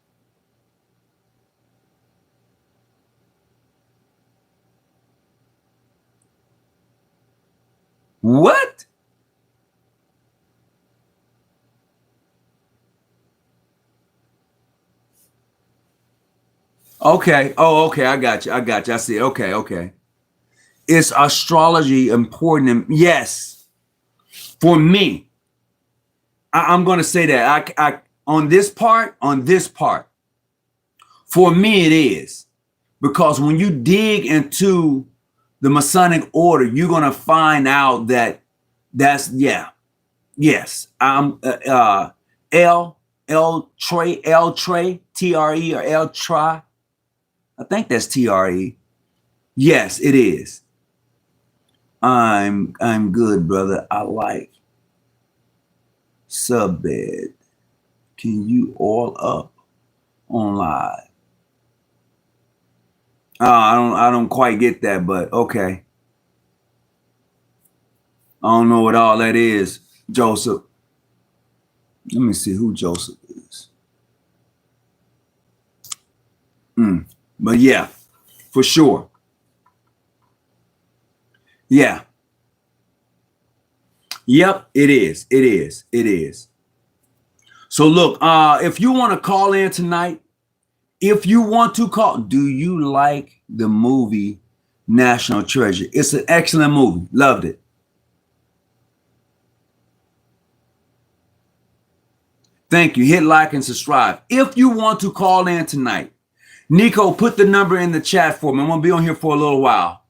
What? Okay. Oh, okay. I got you. I see it. Okay. Is astrology important? Yes. For me, I'm going to say that I on this part, for me it is, because when you dig into the Masonic order, you're going to find out that that's yes. L Trey TRE or L Tri. I think that's TRE. Yes, it is. I'm good, brother. I like subbed. Can you all up on live? I don't quite get that, but okay. I don't know what all that is, Joseph. Let me see who Joseph is. But yeah, for sure. Yeah. Yep, it is. So look, if you want to call in tonight, do you like the movie National Treasure? It's an excellent movie. Loved it. Thank you. Hit like and subscribe. If you want to call in tonight, Nico, put the number in the chat for me. I'm going to be on here for a little while.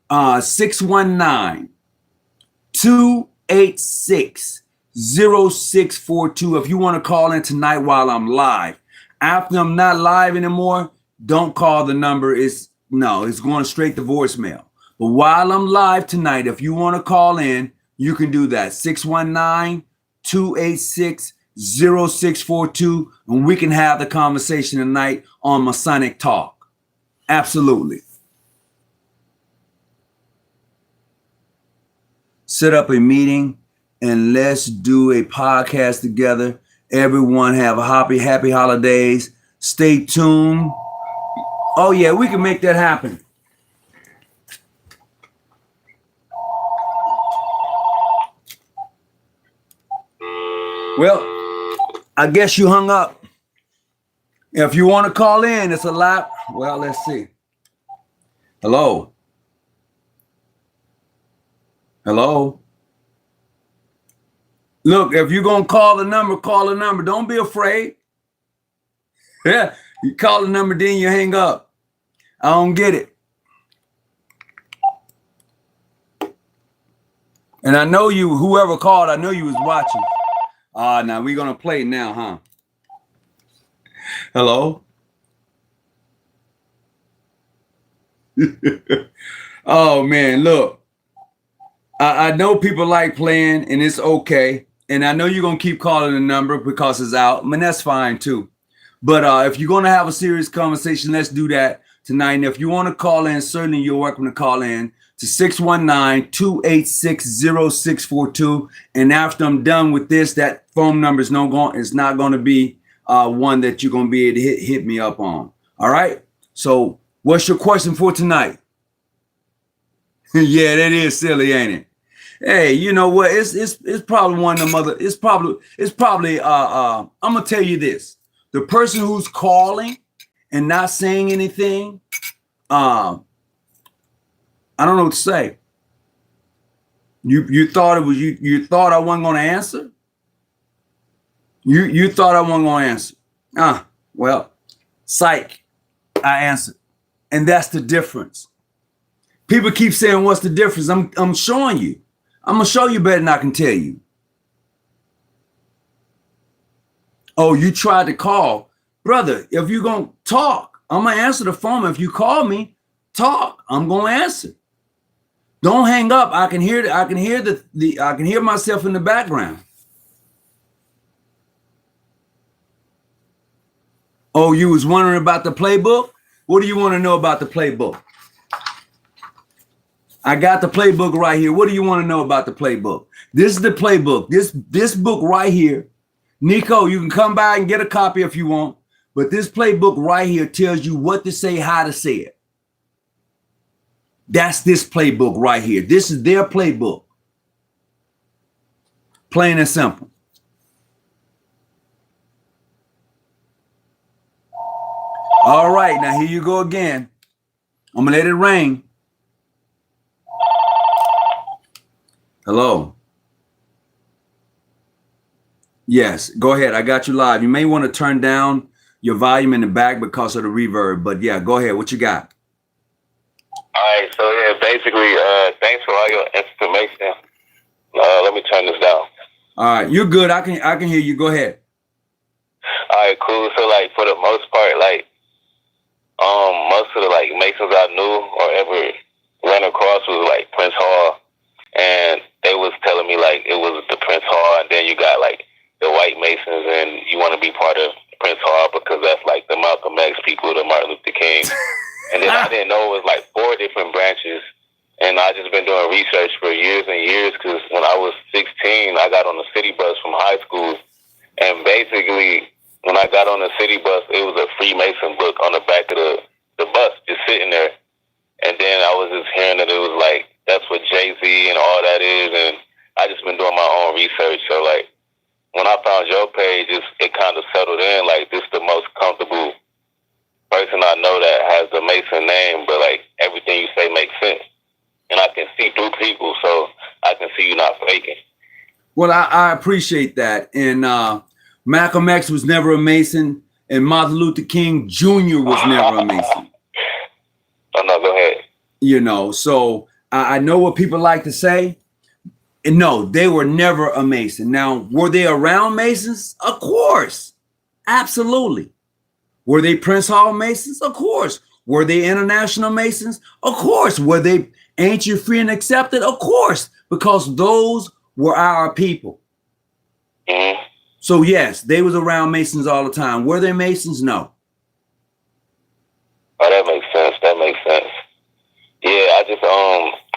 619-286-0642. If you want to call in tonight while I'm live. After I'm not live anymore, don't call the number. It's going straight to voicemail. But while I'm live tonight, if you want to call in, you can do that. 619-286-0642. 0642, and we can have the conversation tonight on Masonic Talk. Absolutely. Set up a meeting and let's do a podcast together. Everyone have a happy holidays. Stay tuned. Oh yeah, we can make that happen. Well, I guess you hung up. If you want to call in, it's a lot. Well, let's see. Hello. Hello. Look, if you're going to call the number, call the number. Don't be afraid. Yeah, you call the number, then you hang up. I don't get it. And I know you, whoever called, I know you was watching. Now we're going to play now, huh? Hello? Oh, man, look. I know people like playing, and it's okay. And I know you're going to keep calling the number because it's out. I mean, that's fine, too. But if you're going to have a serious conversation, let's do that tonight. And if you want to call in, certainly you're welcome to call in to 619-286-0642. And after I'm done with this, that phone number is not going to be one that you're going to be able to hit me up on. All right? So what's your question for tonight? Yeah, that is silly, ain't it? Hey, you know what? It's probably one of them other. It's probably. I'm gonna tell you this: the person who's calling and not saying anything, I don't know what to say. You thought it was you. You thought I wasn't gonna answer. You thought I wasn't gonna answer. Well, psych, I answered, and that's the difference. People keep saying, "What's the difference?" I'm showing you. I'm gonna show you better than I can tell you. Oh, you tried to call, brother. If you're gonna talk, I'm gonna answer the phone. If you call me, talk. I'm gonna answer. Don't hang up. I can hear I can hear myself in the background. Oh, you was wondering about the playbook? What do you want to know about the playbook? I got the playbook right here. What do you want to know about the playbook? This is the playbook. This book right here. Nico, you can come by and get a copy if you want. But this playbook right here tells you what to say, how to say it. That's this playbook right here. This is their playbook. Plain and simple. All right, now here you go again. I'm going to let it ring. Hello. Yes, go ahead. I got you live. You may want to turn down your volume in the back because of the reverb, but yeah, go ahead. What you got? All right, so yeah, basically, thanks for all your information. Let me turn this down. All right, you're good. I can hear you. Go ahead. All right, cool. So like for the most part, like most of the like Masons I knew or ever ran across was like Prince Hall, and they was telling me like it was the Prince Hall, and then you got like the white Masons, and you want to be part of Prince Hall because that's like the Malcolm X people, the Martin Luther King. And then I didn't know it was like 4 different branches, and I just been doing research for years and years because when I was 16, I got on the city bus from high school, and basically when I got on the city bus, it was a Freemason book on the back of the bus just sitting there. And then I was just hearing that it was like, that's what Jay-Z and all that is, and I just been doing my own research. So like, when I found your page, it kind of settled in, like this is the most comfortable person I know that has the Mason name, but like everything you say makes sense. And I can see through people, so I can see you not faking. Well, I appreciate that. And Malcolm X was never a Mason, and Martin Luther King Jr. was never a Mason. Oh, no, go ahead. You know, so I know what people like to say. And no, they were never a Mason. Now, were they around Masons? Of course. Absolutely. Were they Prince Hall Masons? Of course. Were they International Masons? Of course. Were they Ancient, Free, and Accepted? Of course. Because those were our people. Mm-hmm. So yes, they was around Masons all the time. Were they Masons? No. Oh, that makes sense. That makes sense. Yeah,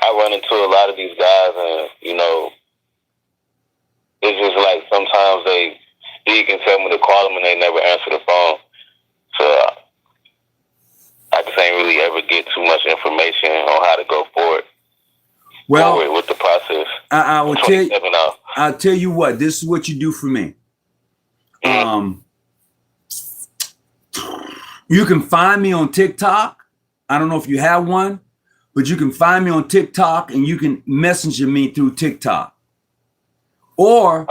I run into a lot of these guys, and it's just like sometimes they speak and tell me to call them, and they never answer the phone. So I just ain't really ever get too much information on how to go forward. Well, with the process. I will tell you. I'll tell you what. This is what you do for me. You can find me on TikTok. I don't know if you have one, but you can find me on TikTok and you can messenger me through TikTok. Or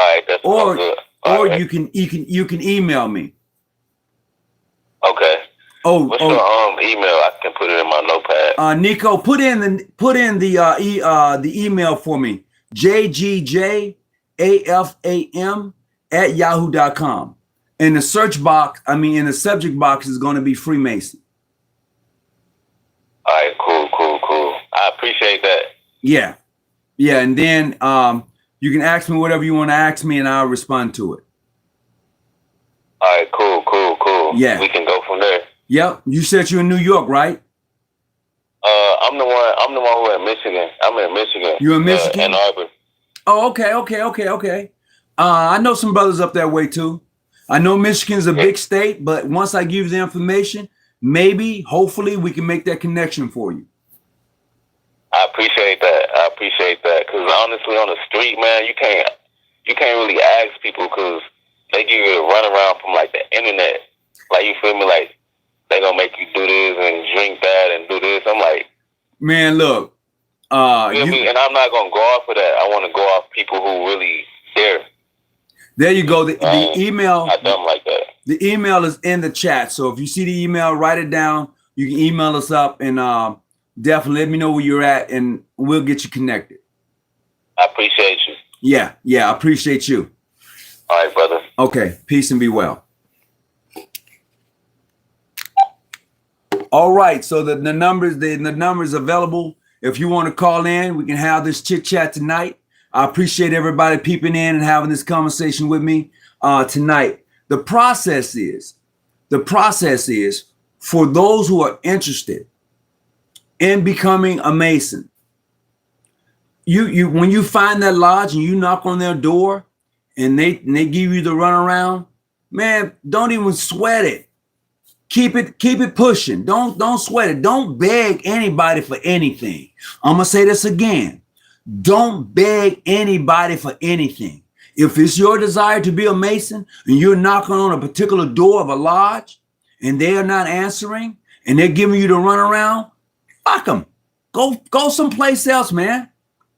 you can email me. Okay. What's your email? I can put it in my notepad. Nico, put in the email for me. jgjafam@yahoo.com. In the search box, in the subject box is going to be Freemason. All right, cool. I appreciate that. Yeah. And then you can ask me whatever you want to ask me, and I'll respond to it. All right, cool. Yeah, we can go from there. Yep. You said you're in New York, right? I'm the one who in Michigan. I'm in Michigan. You in Michigan? Ann Arbor. Oh, okay. I know some brothers up that way too. I know Michigan's a big state, but once I give you the information, hopefully we can make that connection for you. I appreciate that. Because honestly, on the street, man, you can't really ask people because they give you a runaround from like the internet. Like, you feel me? Like, they gonna make you do this and drink that and do this. I'm like, man, look. You feel me? And I'm not gonna go off of that. I want to go off people who really care. There you go. The email. Not dumb like that. The email is in the chat. So if you see the email, write it down. You can email us up and definitely let me know where you're at, and we'll get you connected. I appreciate you. Yeah, I appreciate you. All right, brother. Okay, peace and be well. All right, so the numbers available. If you want to call in, we can have this chit chat tonight. I appreciate everybody peeping in and having this conversation with me tonight. The process is for those who are interested in becoming a Mason. You when you find that lodge and you knock on their door and they give you the runaround, man, don't even sweat it. Keep it pushing. Don't sweat it. Don't beg anybody for anything. I'm gonna say this again. Don't beg anybody for anything. If it's your desire to be a Mason and you're knocking on a particular door of a lodge and they are not answering and they're giving you the runaround, fuck them. Go someplace else, man.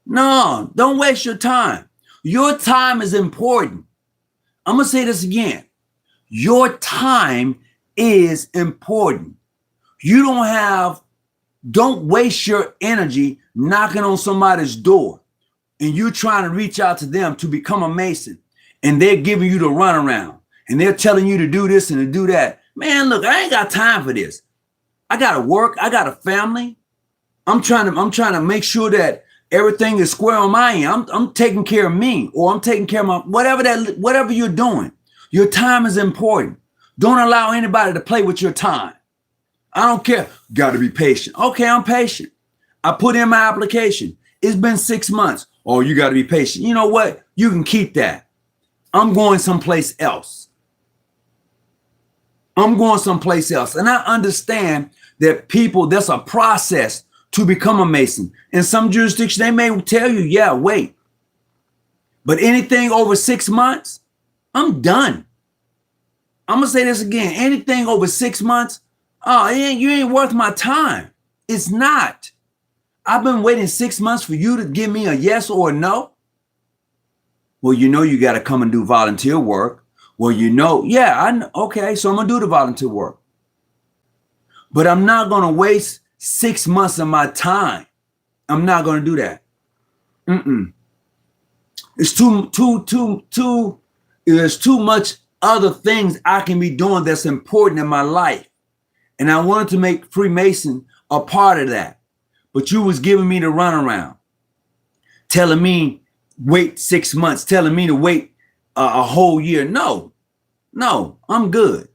No, don't waste your time. Your time is important. I'm gonna say this again. Your time is important. Don't waste your energy knocking on somebody's door and you're trying to reach out to them to become a Mason and they're giving you the runaround and they're telling you to do this and to do that. Man, look, I ain't got time for this. I gotta work. I got a family. I'm trying to make sure that everything is square on my end. I'm taking care of me, or I'm taking care of my whatever you're doing. Your time is important. Don't allow anybody to play with your time. I don't care. Got to be patient. Okay, I'm patient. I put in my application. It's been 6 months. Oh, you got to be patient. You know what? You can keep that. I'm going someplace else. And I understand that there's a process to become a Mason. In some jurisdictions, they may tell you, yeah, wait. But anything over 6 months, I'm done. I'm going to say this again. Anything over 6 months, you ain't worth my time. It's not. I've been waiting 6 months for you to give me a yes or a no. Well, you got to come and do volunteer work. Well, I know. Okay, so I'm going to do the volunteer work. But I'm not going to waste 6 months of my time. I'm not going to do that. It's there's too much other things I can be doing that's important in my life. And I wanted to make Freemason a part of that. But you was giving me the runaround, telling me wait 6 months, telling me to wait a whole year. No, I'm good.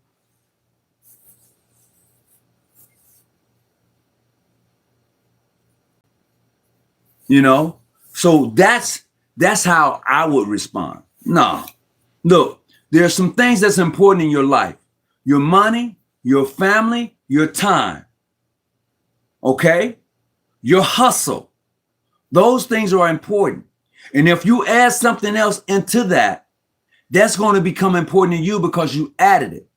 You know, so that's how I would respond. No, look, there's some things that's important in your life: your money, your family, your time. Okay, your hustle. Those things are important. And if you add something else into that, that's going to become important to you because you added it.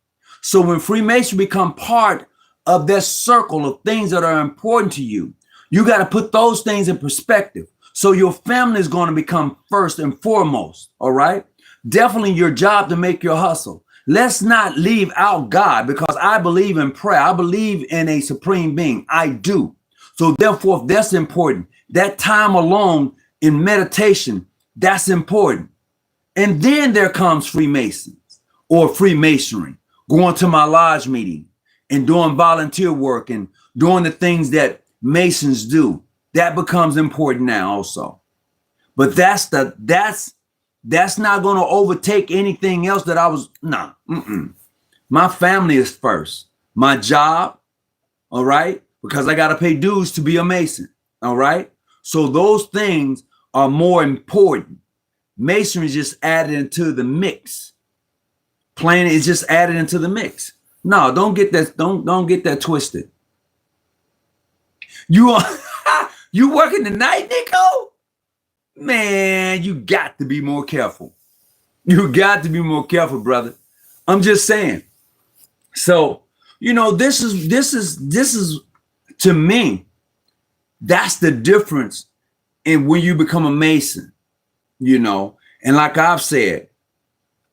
So when Freemasonry become part of that circle of things that are important to you, you got to put those things in perspective. So your family is going to become first and foremost. All right. Definitely your job to make your hustle. Let's not leave out God, because I believe in prayer. I believe in a supreme being. I do. So therefore, that's important. That time alone in meditation, that's important. And then there comes Freemasons or Freemasonry, going to my lodge meeting and doing volunteer work and doing the things that Masons do. That becomes important now also. But that's not going to overtake anything else that I was, nah. My family is first. My job, all right? Because I got to pay dues to be a Mason, all right? So those things are more important. Masonry is just added into the mix. Plain is just added into the mix. No, don't get that. Don't get that twisted. You are you working tonight, Nico? Man, you got to be more careful. You got to be more careful, brother. I'm just saying. So, you know, this is to me, that's the difference in when you become a Mason, you know. And like I've said,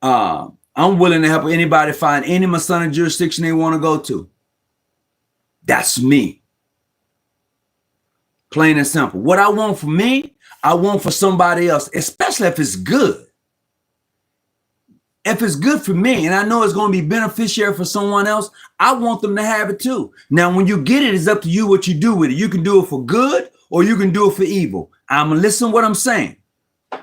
I'm willing to help anybody find any Masonic jurisdiction they want to go to. That's me. Plain and simple. What I want for me, I want for somebody else, especially if it's good. If it's good for me and I know it's going to be beneficiary for someone else, I want them to have it too. Now, when you get it, it's up to you what you do with it. You can do it for good or you can do it for evil. I'm going to listen to what I'm saying.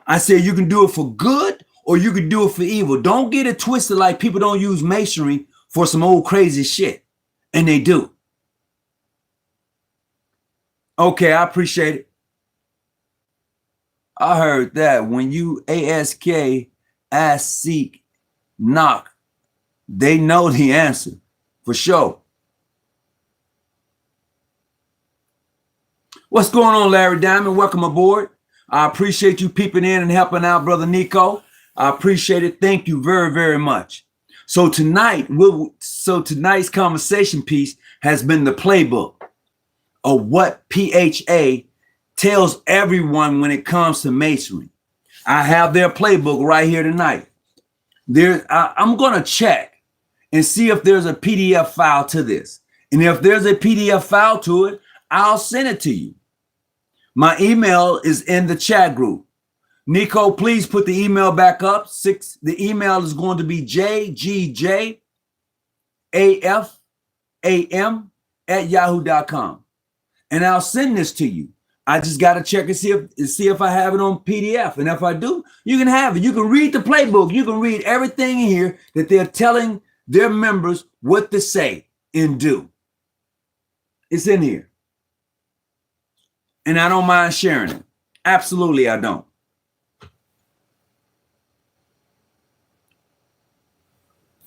I said you can do it for good or you can do it for evil. Don't get it twisted like people don't use Masonry for some old crazy shit. And they do. Okay, I appreciate it. I heard that when you ask, seek, knock, they know the answer for sure. What's going on, Larry Diamond? Welcome aboard. I appreciate you peeping in and helping out, Brother Nico. I appreciate it. Thank you very, very much. So tonight's conversation piece has been the playbook of what PHA tells everyone when it comes to Masonry. I have their playbook right here tonight. I'm going to check and see if there's a PDF file to this. And if there's a PDF file to it, I'll send it to you. My email is in the chat group. Nico, please put the email back up. The email is going to be jgjafam@yahoo.com. And I'll send this to you. I just got to check and see if I have it on PDF. And if I do, you can have it. You can read the playbook. You can read everything in here that they're telling their members what to say and do. It's in here. And I don't mind sharing it. Absolutely, I don't.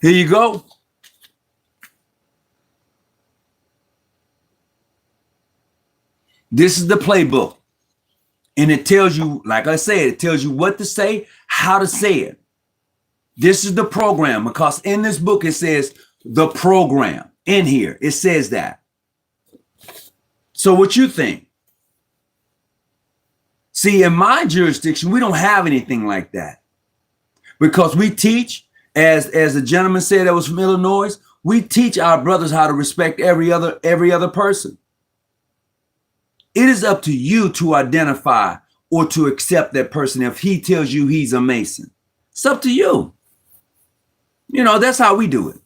Here you go. This is the playbook. And it tells you, like I said, it tells you what to say, how to say it. This is the program, because in this book, it says the program. In here, it says that. So what you think? See, in my jurisdiction, we don't have anything like that. Because we teach, as the gentleman said that was from Illinois, we teach our brothers how to respect every other person. It is up to you to identify or to accept that person if he tells you he's a Mason. It's up to you. You know, that's how we do it.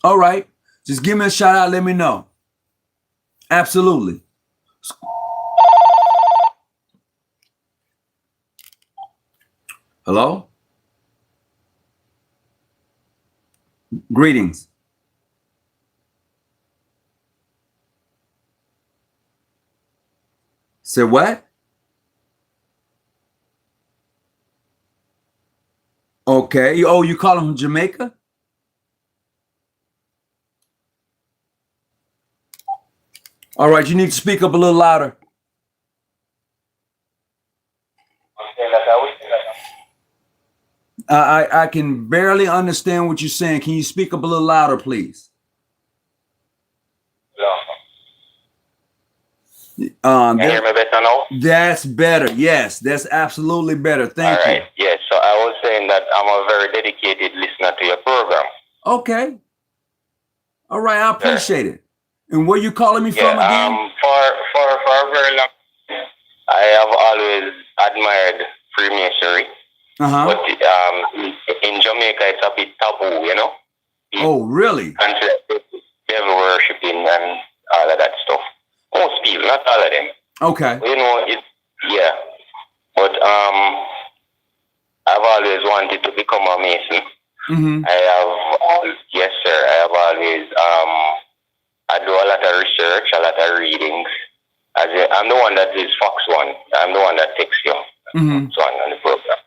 All right. Just give me a shout out. Let me know. Absolutely. Hello? Greetings. Say what? Okay. Oh, you call him from Jamaica? All right, you need to speak up a little louder. I can barely understand what you're saying. Can you speak up a little louder, please? Can you hear me better now? That's better. Yes, that's absolutely better. Thank you. All right. Yes. So I was saying that I'm a very dedicated listener to your program. Okay. All right, I appreciate it. And where you calling me from again? For a very long time, I have always admired Freemasonry. But in Jamaica, it's a bit taboo, you know? Oh, really? Consider devil worshipping and all of that stuff. Most people, not all of them. Okay. You know, yeah. But I've always wanted to become a Mason. Yes, sir. I have always, I do a lot of research, a lot of readings. I'm the one that is Fox One. I'm the one that takes you. Fox One on the program.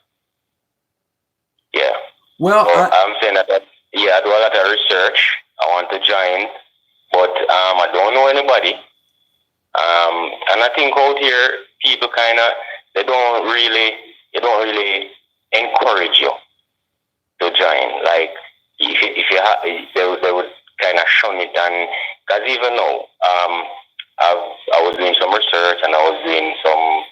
Yeah. Well, so I'm saying that, I do a lot of research. I want to join, but I don't know anybody. And I think out here, people they don't really encourage you to join. Like, if you have, they would kind of shun it. And because even though I was doing some research and I was doing some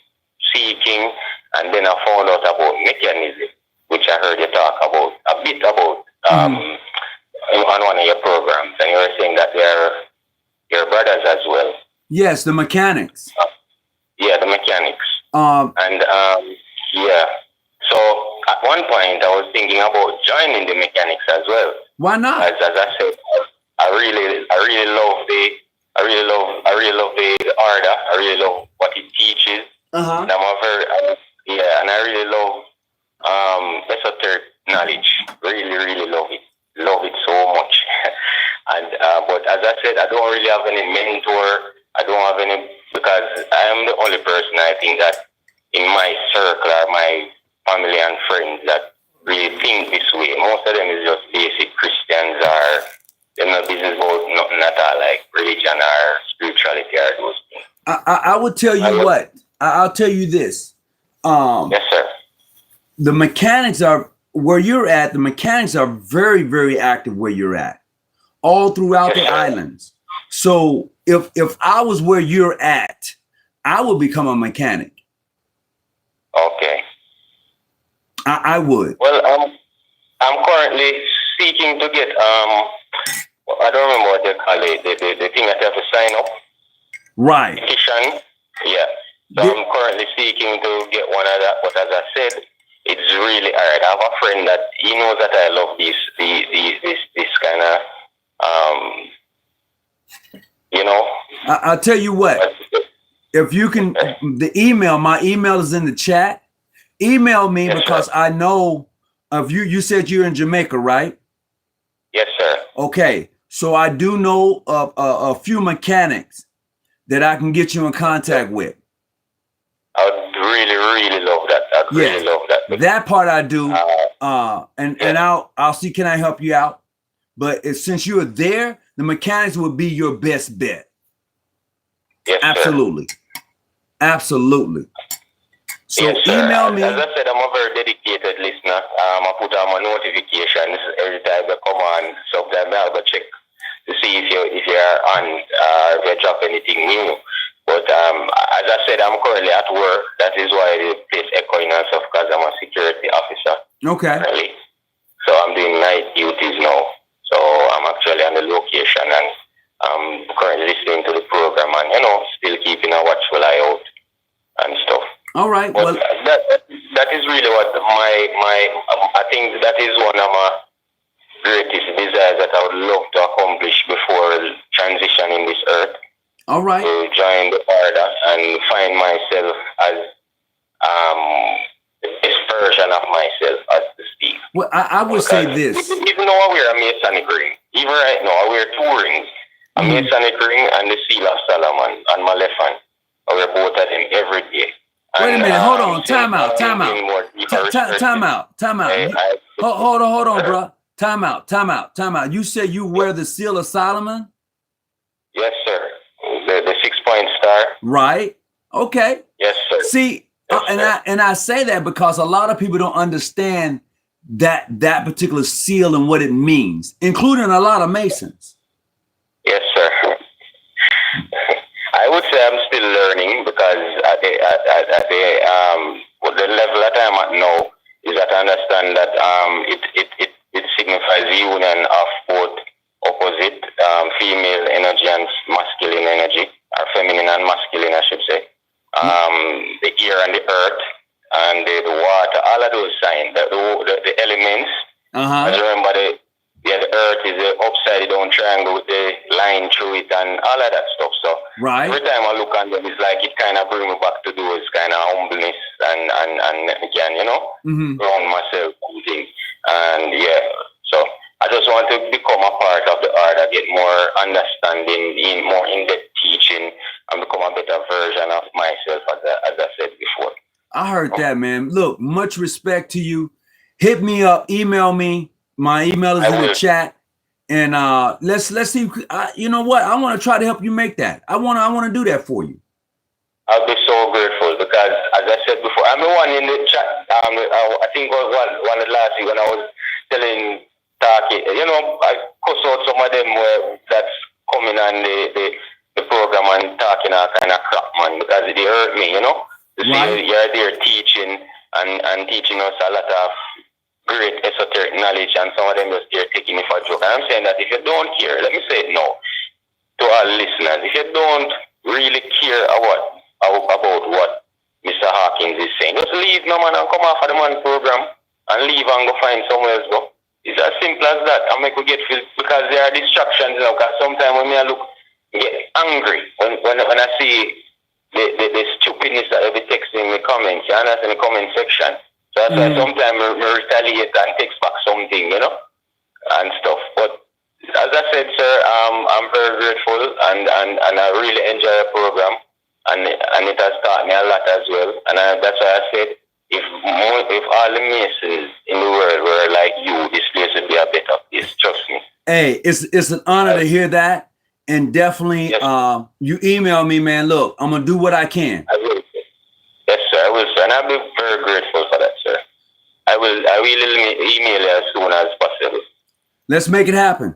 seeking, and then I found out about mechanism, which I heard you talk about a bit about on one of your programs, and you were saying that they're your brothers as well. Yes, the mechanics. Yeah, the mechanics. So at one point I was thinking about joining the mechanics as well. Why not? As I said, I really love the order. I really love what it teaches. And and I really love esoteric knowledge. Really love it. Love it so much. And but as I said, I don't really have any mentor. I don't have any, because I am the only person I think that in my circle or my family and friends that really think this way. Most of them is just basic Christians, or they're not business about nothing at all, like religion or spirituality or those things. I would tell you what. I'll tell you this. Yes, sir. The mechanics are where you're at. The mechanics are very, very active where you're at, all throughout the islands. So if I was where you're at, I would become a mechanic. Okay. I would. Well, I'm currently seeking to get I don't remember what they call it, the thing that you have to sign up. Right. Petition. Yeah. So I'm currently seeking to get one of that, but as I said, it's really hard. I have a friend that he knows that I love this kind of you know. I'll tell you what. If you can, my email is in the chat. Email me, yes, because sir. I know of you. You said you're in Jamaica, right? Yes, sir. Okay. So I do know a few mechanics that I can get you in contact with. I would really love that. I'd really love that. That part I do. And I'll see, can I help you out? But since you are there, the mechanics would be your best bet. Yes, absolutely. Sir. Absolutely. So yes, email me. As I said, I'm a very dedicated listener. I put on my notifications every time they come on. Sometimes I'll go check to see if you're on, if you drop anything new. But as I said, I'm currently at work. That is why the place echoing and stuff, because I'm a security officer. Okay. Currently. So I'm doing night duties now. So I'm actually on the location, and I'm currently listening to the program, and still keeping a watchful eye out and stuff. All right. But that is really what I think that is one of my greatest desires that I would love to accomplish before transitioning this earth. All right. To join the order and find myself as the best version of myself as to speak. Well, I would say this. Even though I wear a Masonic ring, even right now I wear 2 rings. A Masonic ring and the seal of Solomon on my left hand. I wear both of them every day. Wait a minute, hold on, time out. Hold on, bro. Time out. You said you wear the seal of Solomon? Yes, sir. The 6-point star. Right. Okay. Yes, sir. See, I say that because a lot of people don't understand that particular seal and what it means, including a lot of Masons. Yes, sir. I would say I'm still learning because at the level that I'm at now is that I understand that it signifies the union of both opposite female energy and masculine energy, or feminine and masculine, I should say. The air and the earth and the water, all of those signs, the elements. I remember the earth is an upside down triangle with the line through it and all of that stuff. So every time I look at them, it's like it kind of brings me back to those kind of humbleness and again, ground myself and things. And so I just want to become a part of the art, get more understanding, more in-depth teaching, and become a better version of myself, as I said before. I heard that, man. Look, much respect to you. Hit me up, email me. My email is in the chat, and let's see. You know what? I want to try to help you make that. I want to do that for you. I'll be so grateful because, as I said before, I'm the one in the chat. I think one of the last week when I was talking, I cuss out some of them that's coming on the program and talking all kind of crap, man, because it hurt me, To see you're there teaching and teaching us a lot of great esoteric knowledge, and some of them just there taking it for a joke. And I'm saying that if you don't care, let me say it now to all listeners, if you don't really care about what Mr. Hawkins is saying, just leave no man and come off of the man program and leave and go find somewhere else go. It's as simple as that. I make we get feel because there are distractions, because sometimes when I get angry when I see the stupidness that they be texting in the comments, you understand, in the comment section. So that's why sometimes we retaliate and text back something, and stuff. But as I said, sir, I'm very grateful and I really enjoy the program, and it has taught me a lot as well. And that's why I said, if all the Masons in the world were like you, this place would be a better place. Trust me. Hey, it's an honor to hear that, and definitely, you email me, man. Look, I'm gonna do what I can. I will. Yes, sir, I will, sir, and I'll be very grateful for that, sir. I will email you as soon as possible. Let's make it happen.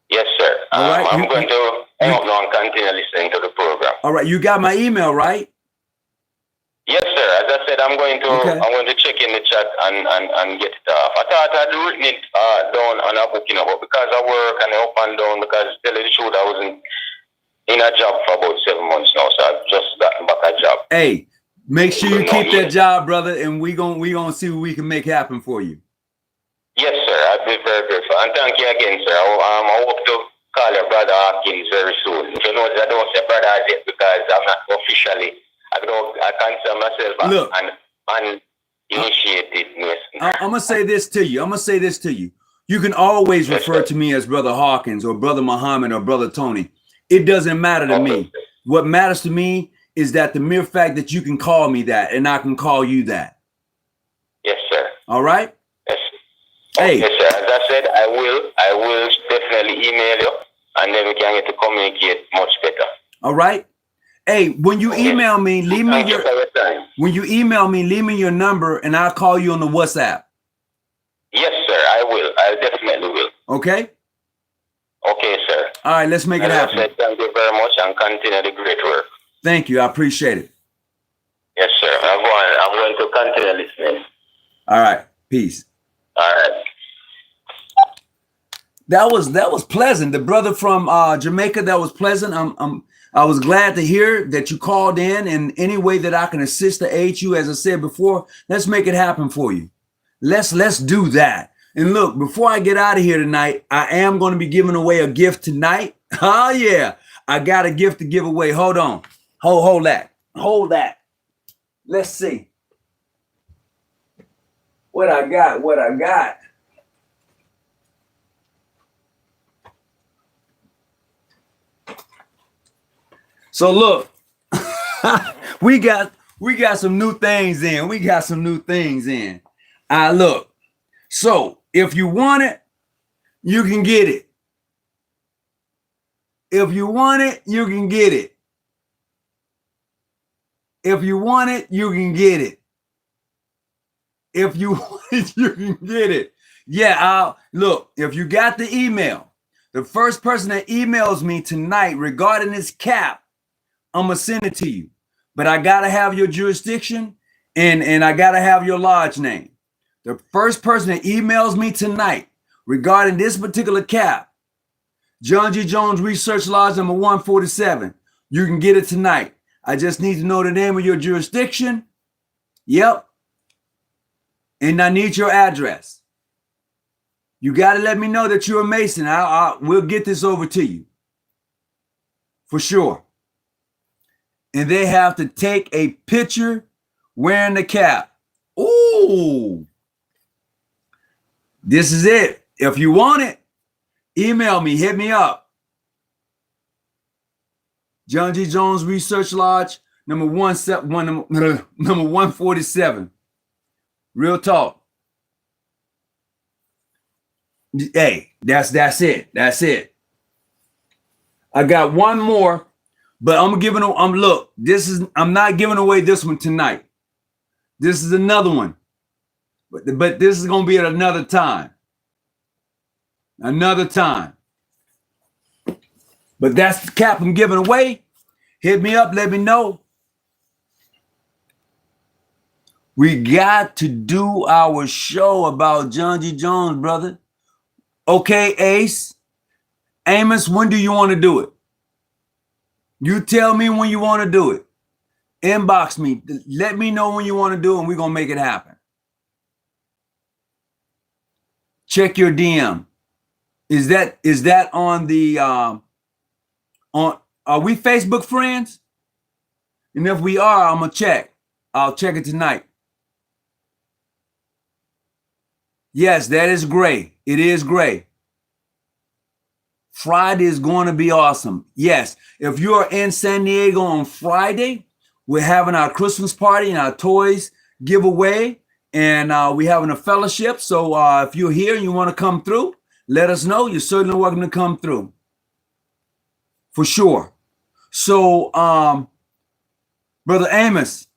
Yes, sir. All right. I'm going to hang up now and continue listening to the program. All right, you got my email, right? Yes, sir. As I said, I'm going to check in the chat and get it off. I thought I'd written it down on a book, but because I work and up and down, because to tell you the truth, I wasn't in a job for about 7 months now, so I've just gotten back a job. Hey, make sure you keep that job, brother, and we gonna see what we can make happen for you. Yes, sir. I'd be very grateful, and thank you again, sir. I hope to call your brother Hawkins very soon. If you know, I don't say brother yet because I'm not officially. I consider myself an uninitiated Mason. I'm gonna say this to you. You can always refer to me as Brother Hawkins or Brother Muhammad or Brother Tony. It doesn't matter to me. What matters to me is that the mere fact that you can call me that and I can call you that. Yes, sir. All right? Yes. Hey. Yes, sir. As I said, I will definitely email you, and then we can get to communicate much better. All right? Hey, when you email me, leave me your number and I'll call you on the WhatsApp. Yes, sir. I will. I definitely will. Okay? Okay, sir. All right, let's make it happen. Thank you very much and continue the great work. Thank you. I appreciate it. Yes, sir. I'm going to continue listening. All right. Peace. All right. That was pleasant. The brother from Jamaica, that was pleasant. I was glad to hear that you called in any way that I can assist to aid you. As I said before, let's make it happen for you. Let's do that. And look, before I get out of here tonight, I am going to be giving away a gift tonight. Oh yeah, I got a gift to give away. Hold on. Hold that. Let's see. what I got. So look, we got some new things in. We got some new things in. Look. So if you want it, you can get it. If you want it, you can get it. If you want it, you can get it. If you want it, you can get it. Yeah, look, if you got the email, the first person that emails me tonight regarding this cap, I'm going to send it to you. But I got to have your jurisdiction and I got to have your lodge name. The first person that emails me tonight regarding this particular cap, John G. Jones Research Lodge number 147, you can get it tonight. I just need to know the name of your jurisdiction. Yep. And I need your address. You got to let me know that you're a Mason. We'll get this over to you. For sure. And they have to take a picture wearing the cap. Ooh. This is it. If you want it, email me, hit me up. John G. Jones Research Lodge, number 147. Real talk. Hey, that's it. That's it. I got one more, but I'm not giving away this one tonight. This is another one. But this is going to be at another time. Another time. But that's the cap I'm giving away. Hit me up. Let me know. We got to do our show about John G. Jones, brother. Okay, Ace. Amos, when do you want to do it? You tell me when you want to do it. Inbox me. Let me know when you want to do it, and we're going to make it happen. Check your DM. Is that on the are we Facebook friends? And if we are, I'm gonna check. I'll check it tonight. Yes, that is gray. It is gray. Friday is going to be awesome. Yes, if you are in San Diego on Friday, we're having our Christmas party and our toys giveaway. And we're having a fellowship. So if you're here and you want to come through, let us know. You're certainly welcome to come through. For sure. So, Brother Amos,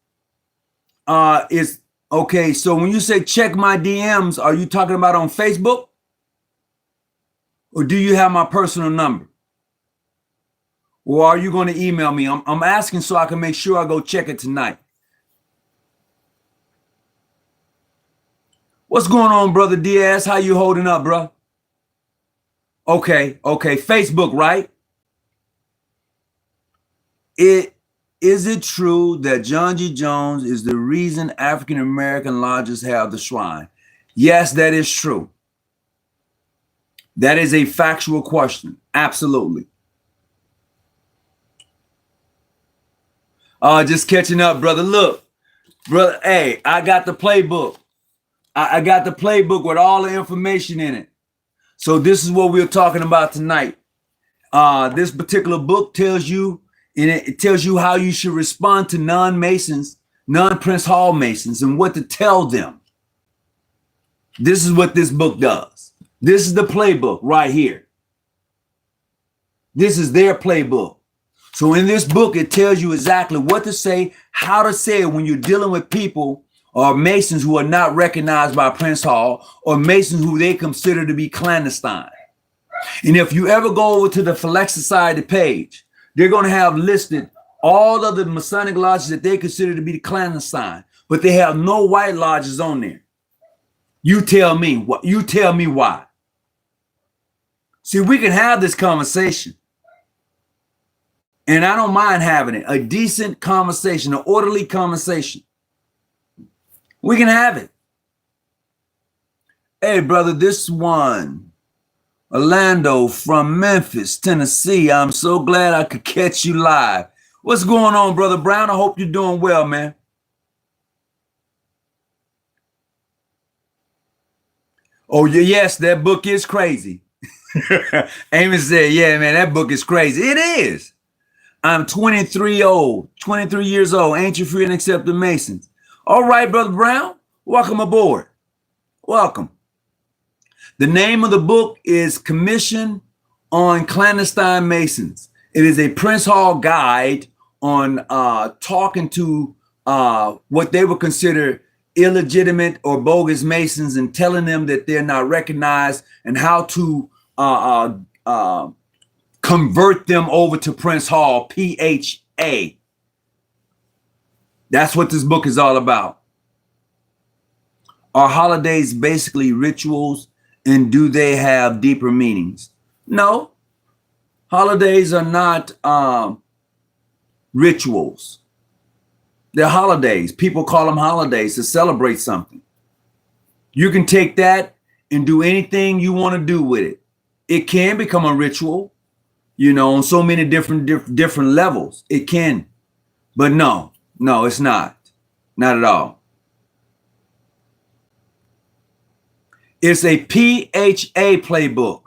is okay. So when you say check my DMs, are you talking about on Facebook? Or do you have my personal number? Or are you going to email me? I'm asking so I can make sure I go check it tonight. What's going on, Brother Diaz? How you holding up, bro? Okay. Facebook, right? Is it true that John G. Jones is the reason African American lodges have the shrine? Yes, that is true. That is a factual question. Absolutely. Just catching up, brother. Look, brother, hey, I got the playbook. I got the playbook with all the information in it. So this is what we're talking about tonight. This particular book tells you, and it tells you how you should respond to non-Masons, non-Prince Hall Masons, and what to tell them. This is what this book does. This is the playbook right here. This is their playbook. So in this book, it tells you exactly what to say, how to say it when you're dealing with people or Masons who are not recognized by Prince Hall, or Masons who they consider to be clandestine. And if you ever go over to the Select Society page, they're going to have listed all of the Masonic lodges that they consider to be clandestine, but they have no white lodges on there. You tell me what. You tell me why. See, we can have this conversation, and I don't mind having it. A decent conversation, an orderly conversation. We can have it. Hey, brother, this one, Orlando from Memphis, Tennessee. I'm so glad I could catch you live. What's going on, Brother Brown? I hope you're doing well, man. Oh, yes, that book is crazy. Amos said, yeah, man, that book is crazy. It is. I'm 23 years old, ancient free and accepted Masons. All right, Brother Brown, welcome aboard. Welcome. The name of the book is Commission on Clandestine Masons. It is a Prince Hall guide on talking to what they would consider illegitimate or bogus Masons and telling them that they're not recognized and how to convert them over to Prince Hall, PHA. That's what this book is all about. Are holidays basically rituals, and do they have deeper meanings? No, holidays are not rituals. They're holidays. People call them holidays to celebrate something. You can take that and do anything you want to do with it. It can become a ritual, you know, on so many different levels. It can, but no, it's not at all. It's a PHA playbook.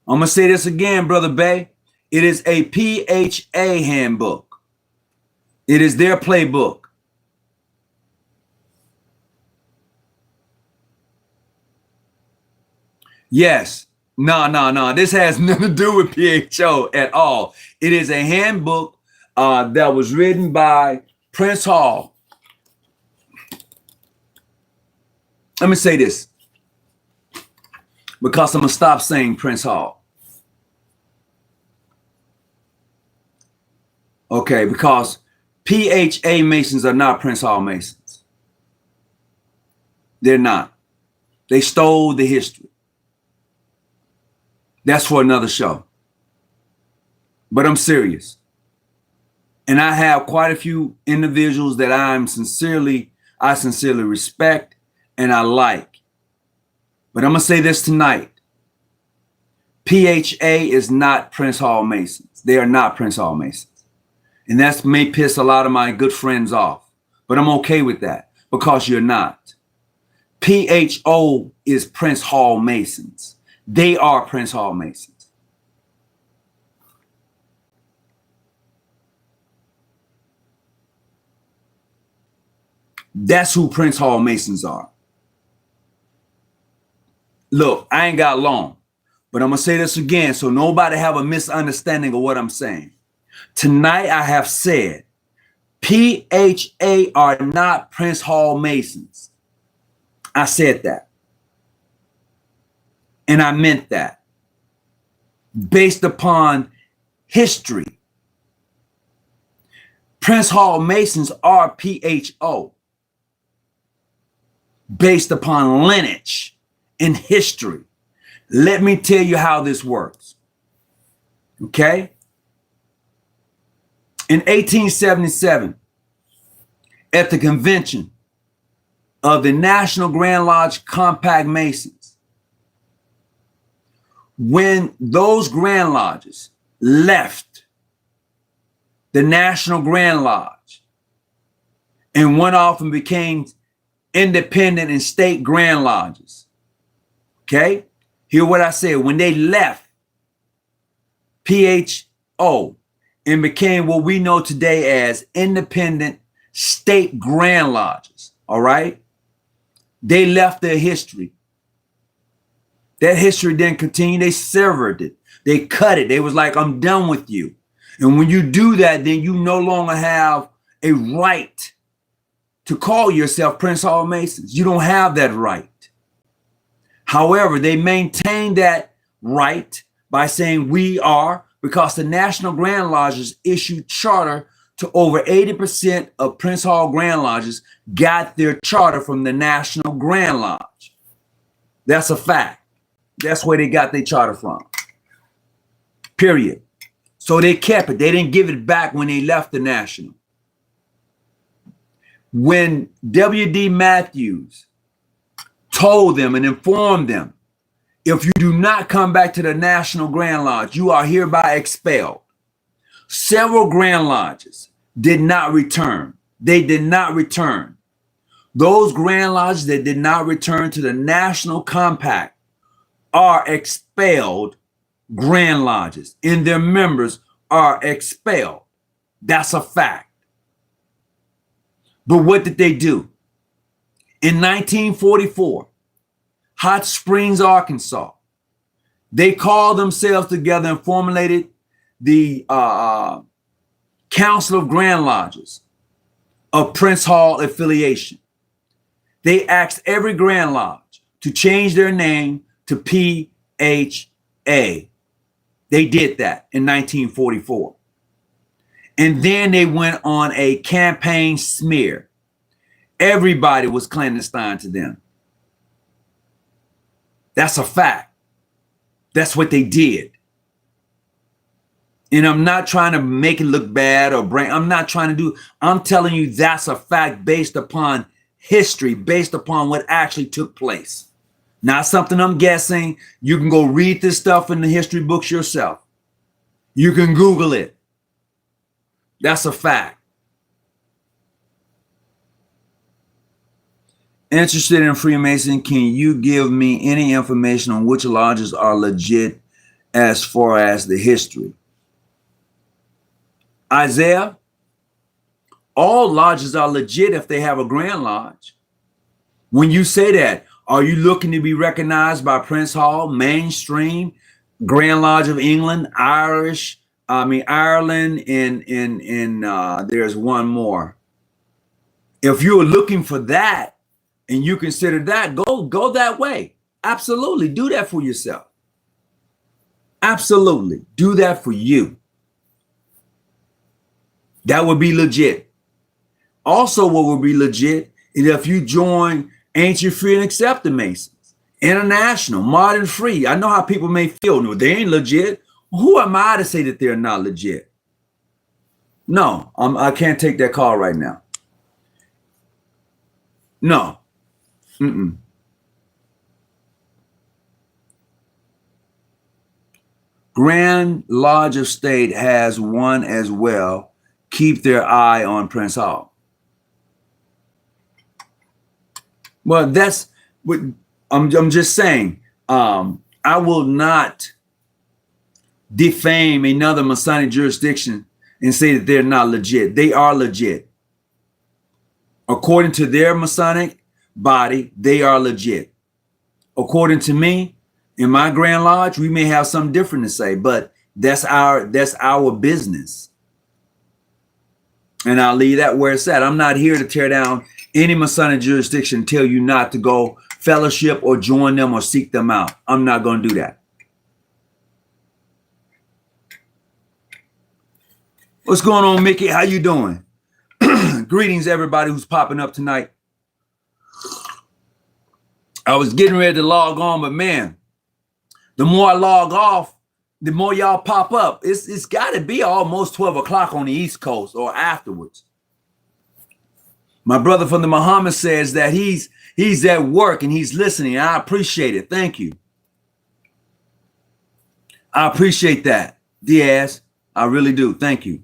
I'm gonna say this again, Brother Bay. It is a PHA handbook. It is their playbook. Yes. No. This has nothing to do with PHO at all. It is a handbook that was written by Prince Hall. Let me say this, because I'm going to stop saying Prince Hall. Okay, because PHA Masons are not Prince Hall Masons. They're not. They stole the history. That's for another show. But I'm serious. And I have quite a few individuals that I sincerely respect and I like. But I'm going to say this tonight. PHA is not Prince Hall Masons. They are not Prince Hall Masons. And that may piss a lot of my good friends off. But I'm okay with that because you're not. PHO is Prince Hall Masons. They are Prince Hall Masons. That's who Prince Hall Masons are. Look, I ain't got long, but I'm going to say this again so nobody have a misunderstanding of what I'm saying. Tonight I have said PHA are not Prince Hall Masons. I said that. And I meant that. Based upon history. Prince Hall Masons are PHO. Based upon lineage and history. Let me tell you how this works. Okay? In 1877, at the convention of the National Grand Lodge Compact Masons, when those Grand Lodges left the National Grand Lodge and went off and became independent and state Grand Lodges, okay? Hear what I said. When they left PHO and became what we know today as independent state Grand Lodges, all right? They left their history. That history didn't continue. They severed it. They cut it. They was like, I'm done with you. And when you do that, then you no longer have a right to call yourself Prince Hall Masons. You don't have that right. However, they maintain that right by saying we are, because the National Grand Lodges issued charter to over 80% of Prince Hall Grand Lodges got their charter from the National Grand Lodge. That's a fact. That's where they got their charter from. Period. So they kept it. They didn't give it back when they left the National. When W.D. Matthews told them and informed them, if you do not come back to the National Grand Lodge, you are hereby expelled. Several Grand Lodges did not return. They did not return. Those Grand Lodges that did not return to the National Compact are expelled Grand Lodges, and their members are expelled. That's a fact. But what did they do? In 1944, Hot Springs, Arkansas, they called themselves together and formulated the Council of Grand Lodges of Prince Hall affiliation. They asked every Grand Lodge to change their name to PHA. They did that in 1944. And then they went on a campaign smear. Everybody was clandestine to them. That's a fact. That's what they did. And I'm not trying to make it look bad or bring, I'm telling you that's a fact based upon history, based upon what actually took place. Not something I'm guessing. You can go read this stuff in the history books yourself. You can Google it. That's a fact. Interested in Freemason, can you give me any information on which lodges are legit as far as the history? Isaiah, all lodges are legit if they have a Grand Lodge. When you say that, are you looking to be recognized by Prince Hall, mainstream, Grand Lodge of England, Ireland, and there's one more. If you're looking for that and you consider that, go that way. Absolutely, do that for yourself. Absolutely, do that for you. That would be legit. Also, what would be legit is if you join Ancient Free and Accepted Masons, International, Modern Free. I know how people may feel. No, they ain't legit. Who am I to say that they're not legit? No, I can't take that call right now. No. Grand Lodge of State has one as well. Keep their eye on Prince Hall. Well, that's what I'm just saying. I will not defame another Masonic jurisdiction and say that they're not legit. They are legit. According to their Masonic body, they are legit. According to me, in my Grand Lodge, we may have something different to say, but that's our business. And I'll leave that where it's at. I'm not here to tear down any Masonic jurisdiction, tell you not to go fellowship or join them or seek them out. I'm not going to do that. What's going on, Mickey? How you doing? Greetings, everybody who's popping up tonight. I was getting ready to log on, but man, the more I log off, the more y'all pop up. It's got to be almost 12 o'clock on the East Coast or afterwards. My brother from the Muhammad says that he's at work and he's listening. I appreciate it. Thank you. I appreciate that, Diaz. I really do. Thank you.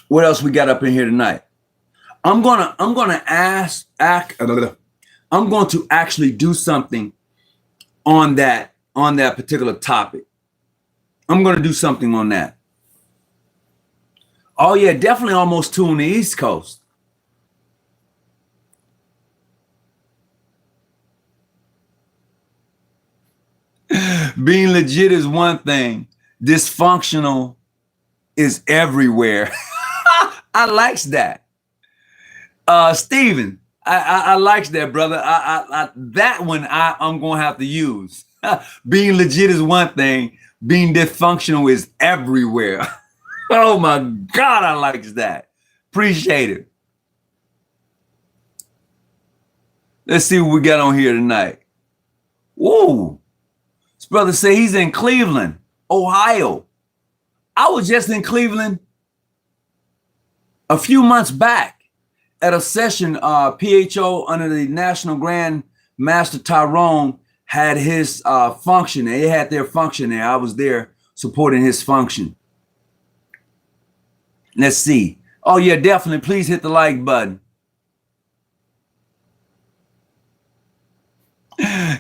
What else we got up in here tonight? I'm going to actually do something on that particular topic. I'm going to do something on that. Oh yeah, definitely almost 2 on the East Coast. Being legit is one thing. Dysfunctional is everywhere. I likes that. Steven, I likes that, brother. That one I'm going to have to use. Being legit is one thing. Being dysfunctional is everywhere. Oh my God, I likes that. Appreciate it. Let's see what we got on here tonight. Whoa. This brother say he's in Cleveland, Ohio. I was just in Cleveland a few months back at a session. PHO under the National Grand Master Tyrone had his function. They had their function there. I was there supporting his function. Let's see. Oh yeah, definitely. Please hit the like button.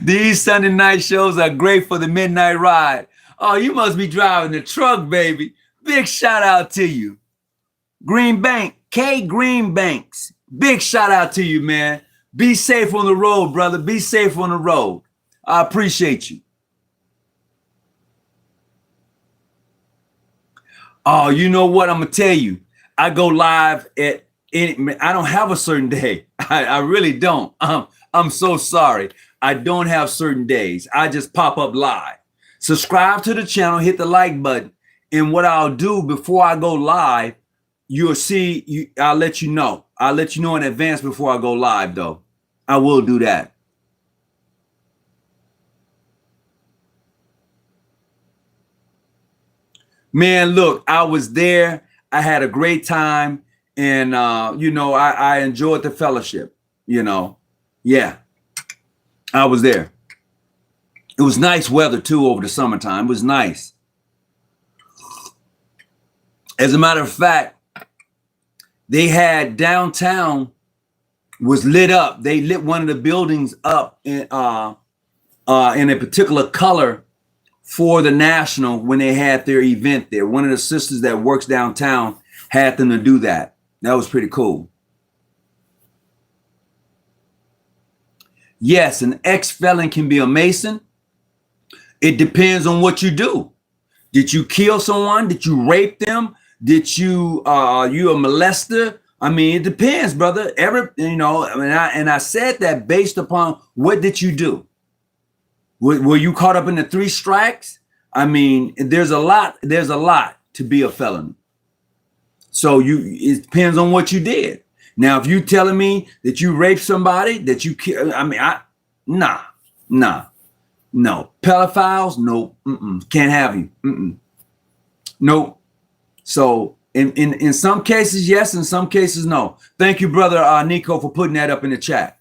These Sunday night shows are great for the midnight ride. Oh, you must be driving the truck, baby. Big shout out to you. Green Bank, K Greenbanks. Big shout out to you, man. Be safe on the road, brother. Be safe on the road. I appreciate you. Oh, you know what? I'm gonna tell you. I go live at any. I don't have a certain day. I really don't. I'm so sorry. I don't have certain days. I just pop up live. Subscribe to the channel. Hit the like button. And what I'll do before I go live, you'll see. I'll let you know. I'll let you know in advance before I go live, though. I will do that. Man, look, I was there. I had a great time. And, you know, I enjoyed the fellowship, you know. Yeah, I was there. It was nice weather, too, over the summertime. It was nice. As a matter of fact, they had downtown was lit up. They lit one of the buildings up in a particular color for the National when they had their event there. One of the sisters that works downtown had them to do that. That was pretty cool. Yes, an ex-felon can be a Mason. It depends on what you do. Did you kill someone? Did you rape them? Did you you a molester? I mean, it depends, brother. You know, I said that based upon what did you do? Were you caught up in the 3 strikes? I mean, there's a lot to be a felon. So it depends on what you did. Now, if you telling me that you raped somebody, that you kill, I mean, no. Pedophiles, no, can't have you. Nope. So in some cases, yes, in some cases, no. Thank you, brother Nico, for putting that up in the chat.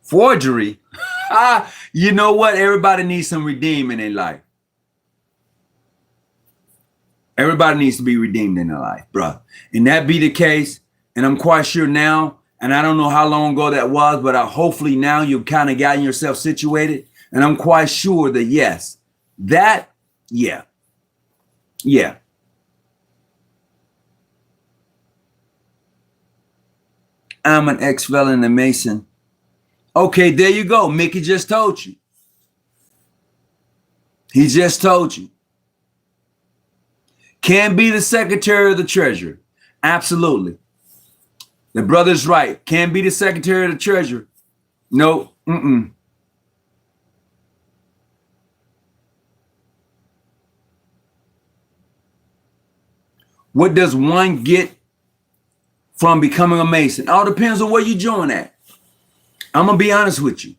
Forgery. You know what? Everybody needs some redeeming in their life. Everybody needs to be redeemed in their life, bro. And that be the case. And I'm quite sure now, and I don't know how long ago that was, but hopefully now you've kind of gotten yourself situated. And I'm quite sure that, yes, yeah. I'm an ex-felon and a Mason. Okay, there you go. Mickey just told you. He just told you. Can be the Secretary of the Treasury. Absolutely. The brother's right. Can be the Secretary of the Treasury. No. What does one get from becoming a Mason? All depends on where you join at. I'm going to be honest with you.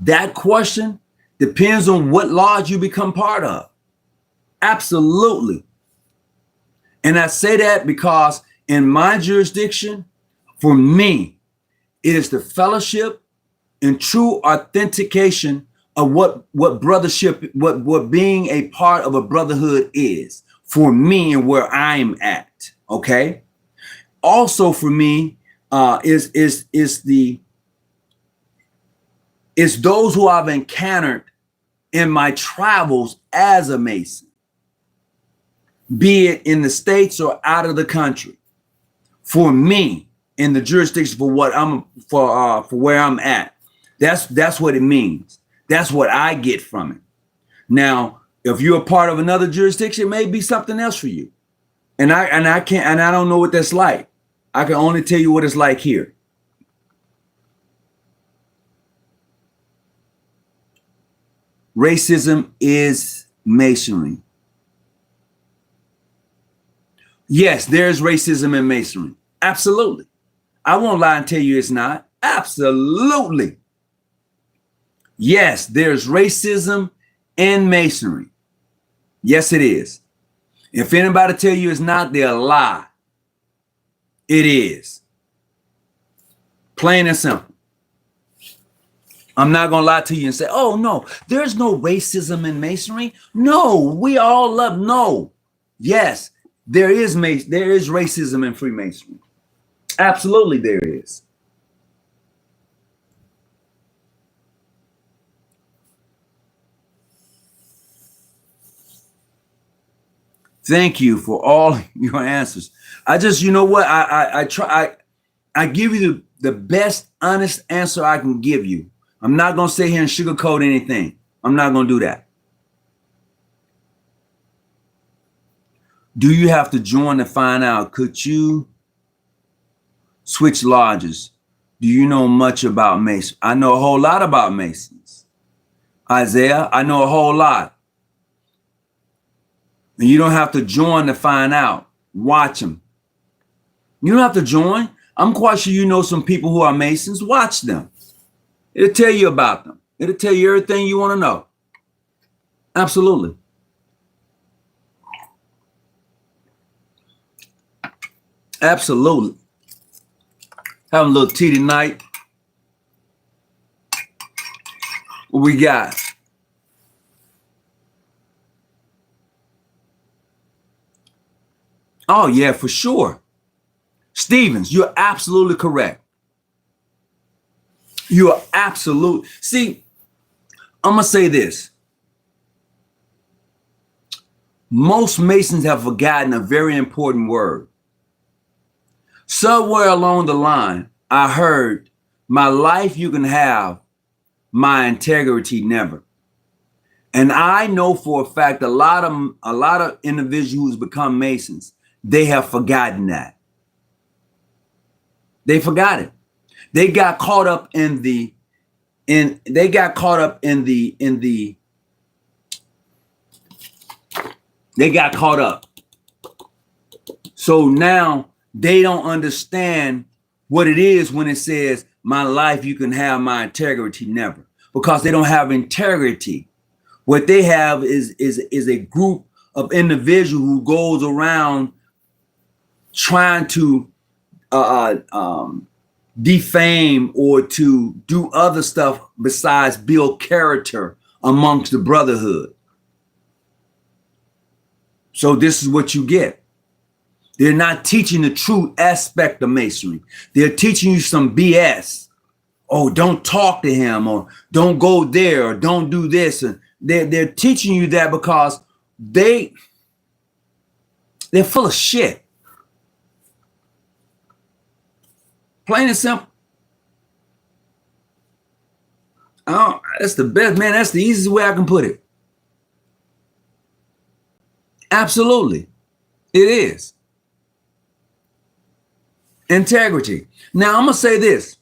That question depends on what lodge you become part of. Absolutely. And I say that because in my jurisdiction, for me, it is the fellowship and true authentication of what brothership, what being a part of a brotherhood is for me and where I'm at. Okay. Also for me, is those who I've encountered in my travels as a Mason, be it in the States or out of the country. For me, in the jurisdiction for what for where I'm at, that's what it means. That's what I get from it. Now, if you're a part of another jurisdiction, it may be something else for you. And I don't know what that's like. I can only tell you what it's like here. Racism is Masonry. Yes, there's racism in Masonry. Absolutely. I won't lie and tell you it's not. Absolutely. Yes, there's racism in Masonry. Yes, it is. If anybody tell you it's not, they'll lie. It is. Plain and simple. I'm not going to lie to you and say, oh, no, there's no racism in Masonry. No, we all love. No. Yes, There is racism in Freemasonry. Absolutely, there is. Thank you for all your answers. I just, you know what? I give you the best honest answer I can give you. I'm not gonna sit here and sugarcoat anything. I'm not gonna do that. Do you have to join to find out? Could you switch lodges? Do you know much about Masons? I know a whole lot about Masons. Isaiah, I know a whole lot. And you don't have to join to find out. Watch them. You don't have to join. I'm quite sure you know some people who are Masons. Watch them. It'll tell you about them. It'll tell you everything you want to know. Absolutely. Absolutely. Having a little tea tonight. What we got? Oh, yeah, for sure. Stevens, you're absolutely correct. You are absolute. See, I'm going to say this. Most Masons have forgotten a very important word. Somewhere along the line, I heard, my life you can have, my integrity never. And I know for a fact a lot of individuals who's become Masons, they have forgotten that. They forgot it. They got caught up So now they don't understand what it is when it says, my life you can have, my integrity never. Because they don't have integrity. What they have is a group of individuals who goes around trying to defame or to do other stuff besides build character amongst the brotherhood. So this is what you get. They're not teaching the true aspect of Masonry. They're teaching you some BS. Oh, don't talk to him, or don't go there, or don't do this. And they're teaching you that because they're full of shit. Plain and simple. Oh, that's the best, man. That's the easiest way I can put it. Absolutely. It is. Integrity. Now I'm gonna say this.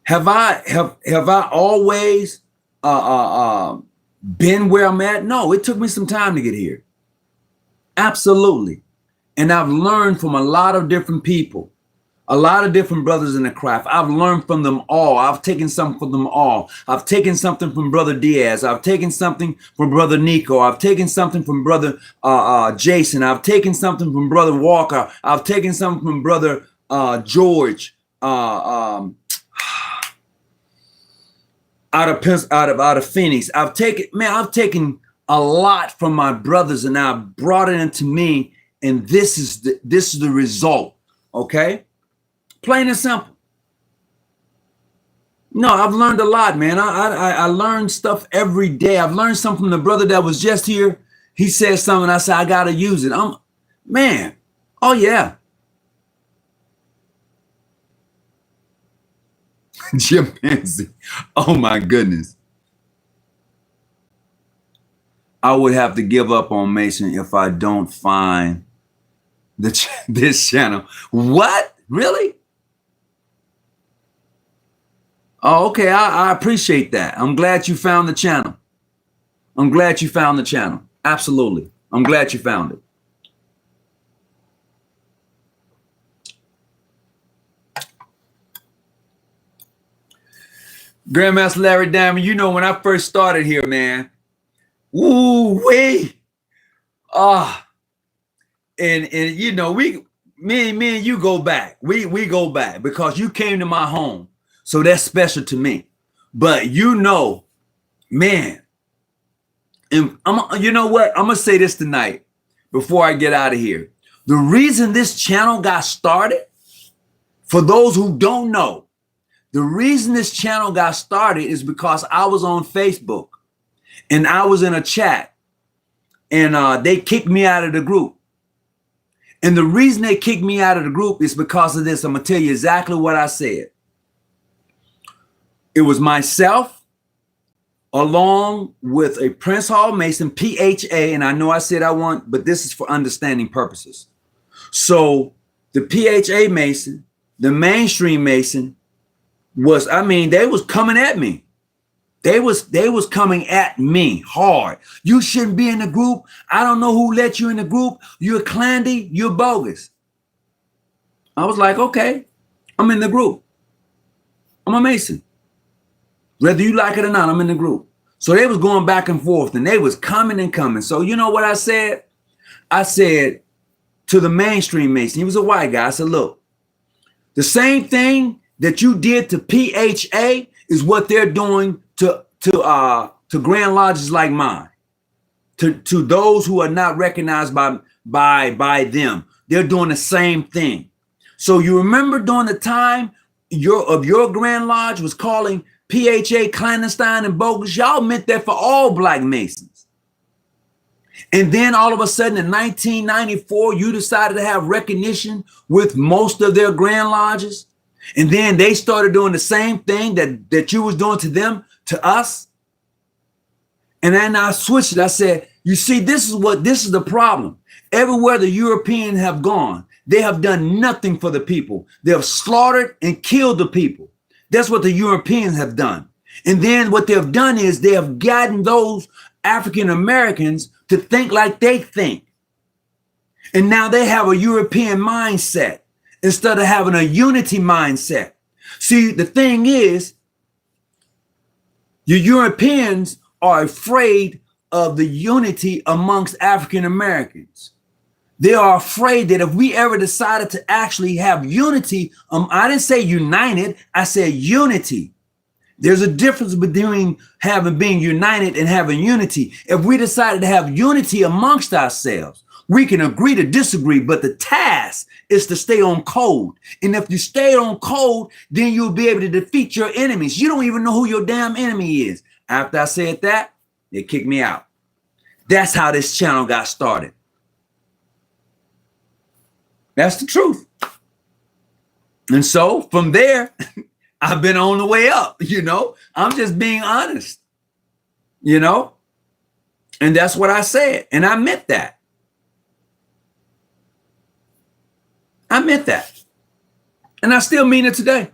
Have I always been where I'm at? No, it took me some time to get here. Absolutely. And I've learned from a lot of different people. A lot of different brothers in the craft. I've learned from them all. I've taken something from them all. I've taken something from Brother Diaz. I've taken something from Brother Nico. I've taken something from Brother Jason. I've taken something from Brother Walker. I've taken something from Brother George out of Phoenix. I've taken a lot from my brothers, and I've brought it into me, and this is the result. Okay. Plain and simple. No, I've learned a lot, man. I learned stuff every day. I've learned something from the brother that was just here. He said something. I said, I got to use it. Man. Oh, yeah. Chimpanzee. Oh, my goodness. I would have to give up on Mason if I don't find this channel. What? Really? Oh, okay. I appreciate that. I'm glad you found the channel. I'm glad you found the channel. Absolutely. I'm glad you found it. Grandmaster Larry Diamond, you know, when I first started here, man, woo-wee. And you know, me and you go back. We go back because you came to my home. So that's special to me. But you know, man, and you know what? I'm gonna say this tonight before I get out of here. The reason this channel got started, for those who don't know, the reason this channel got started is because I was on Facebook and I was in a chat and they kicked me out of the group. And the reason they kicked me out of the group is because of this. I'm going to tell you exactly what I said. It was myself along with a Prince Hall Mason, PHA, and I know I said I want, but this is for understanding purposes. So the PHA Mason, the mainstream Mason was, I mean, they was coming at me. They was coming at me hard. You shouldn't be in the group. I don't know who let you in the group. You're clandy, you're bogus. I was like, okay, I'm in the group. I'm a Mason. Whether you like it or not, I'm in the group. So they was going back and forth and they was coming and coming. So you know what I said? I said to the mainstream Mason, he was a white guy. I said, look, the same thing that you did to PHA is what they're doing to Grand Lodges like mine, to those who are not recognized by them. They're doing the same thing. So you remember during the time your Grand Lodge was calling PHA clandestine and bogus, y'all meant that for all Black Masons. And then all of a sudden in 1994, you decided to have recognition with most of their Grand Lodges. And then they started doing the same thing that you was doing to them, to us. And then I switched it. I said, you see, this is the problem. Everywhere the Europeans have gone, they have done nothing for the people. They have slaughtered and killed the people. That's what the Europeans have done. And then what they have done is they have gotten those African Americans to think like they think. And now they have a European mindset instead of having a unity mindset. See, the thing is, you Europeans are afraid of the unity amongst African Americans. They are afraid that if we ever decided to actually have unity, I didn't say united, I said unity. There's a difference between being united and having unity. If we decided to have unity amongst ourselves, we can agree to disagree, but the task is to stay on code. And if you stay on code, then you'll be able to defeat your enemies. You don't even know who your damn enemy is. After I said that, they kicked me out. That's how this channel got started. That's the truth. And so from there, I've been on the way up, you know. I'm just being honest, you know. And that's what I said. And I meant that. I meant that. And I still mean it today.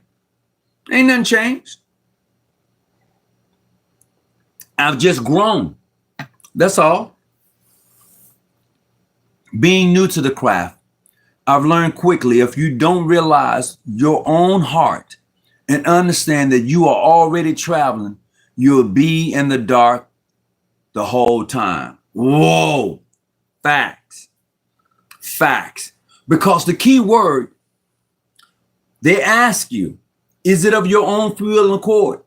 Ain't nothing changed. I've just grown. That's all. Being new to the craft, I've learned quickly, if you don't realize your own heart and understand that you are already traveling, you'll be in the dark the whole time. Whoa. Facts. Facts. Because the key word, they ask you, is it of your own free will and accord?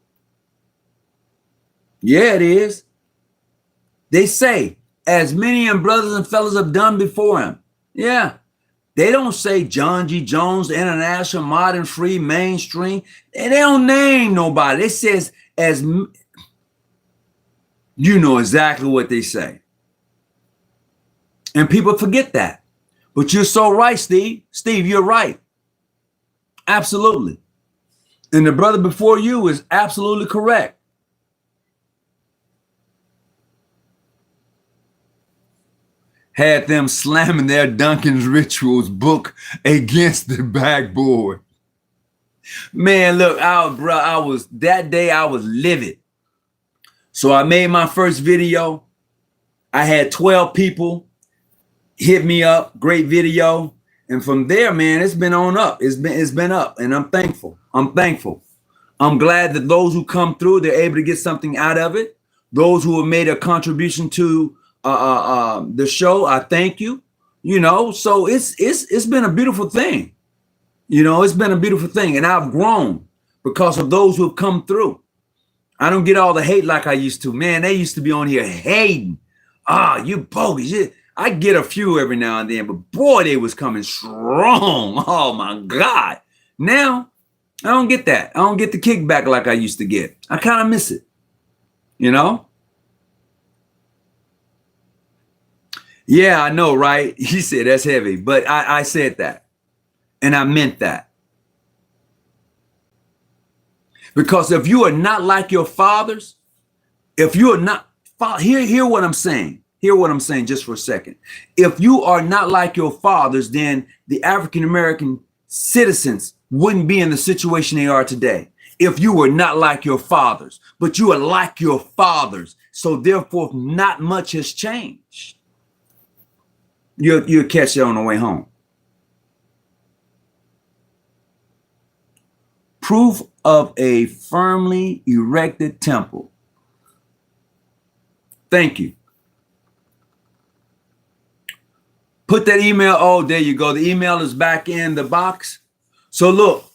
Yeah, it is. They say, as many and brothers and fellows have done before him. Yeah. They don't say John G. Jones, the International, Modern, Free, Mainstream. They don't name nobody. It says, as you know exactly what they say. And people forget that. But you're so right, Steve. Steve, you're right. Absolutely. And the brother before you is absolutely correct. Had them slamming their Duncan's Rituals book against the backboard. Man, look, that day I was livid. So I made my first video. I had 12 people hit me up, great video. And from there, man, it's been on up. It's been up, and I'm thankful. I'm thankful. I'm glad that those who come through, they're able to get something out of it. Those who have made a contribution to the show, I thank you. You know, so it's been a beautiful thing. You know, it's been a beautiful thing, and I've grown because of those who have come through. I don't get all the hate like I used to. Man, they used to be on here hating. You bogus. I get a few every now and then, but boy, they was coming strong. Oh my God. Now, I don't get that. I don't get the kickback like I used to get. I kind of miss it, you know? Yeah, I know, right? He said that's heavy, but I said that, and I meant that. Because if you are not like your fathers, if you are not, hear what I'm saying. Hear what I'm saying just for a second. If you are not like your fathers, then the African-American citizens wouldn't be in the situation they are today. If you were not like your fathers, but you are like your fathers, so therefore not much has changed. You'll catch it on the way home. Proof of a firmly erected temple. Thank you. Put that email. Oh, there you go. The email is back in the box. So look.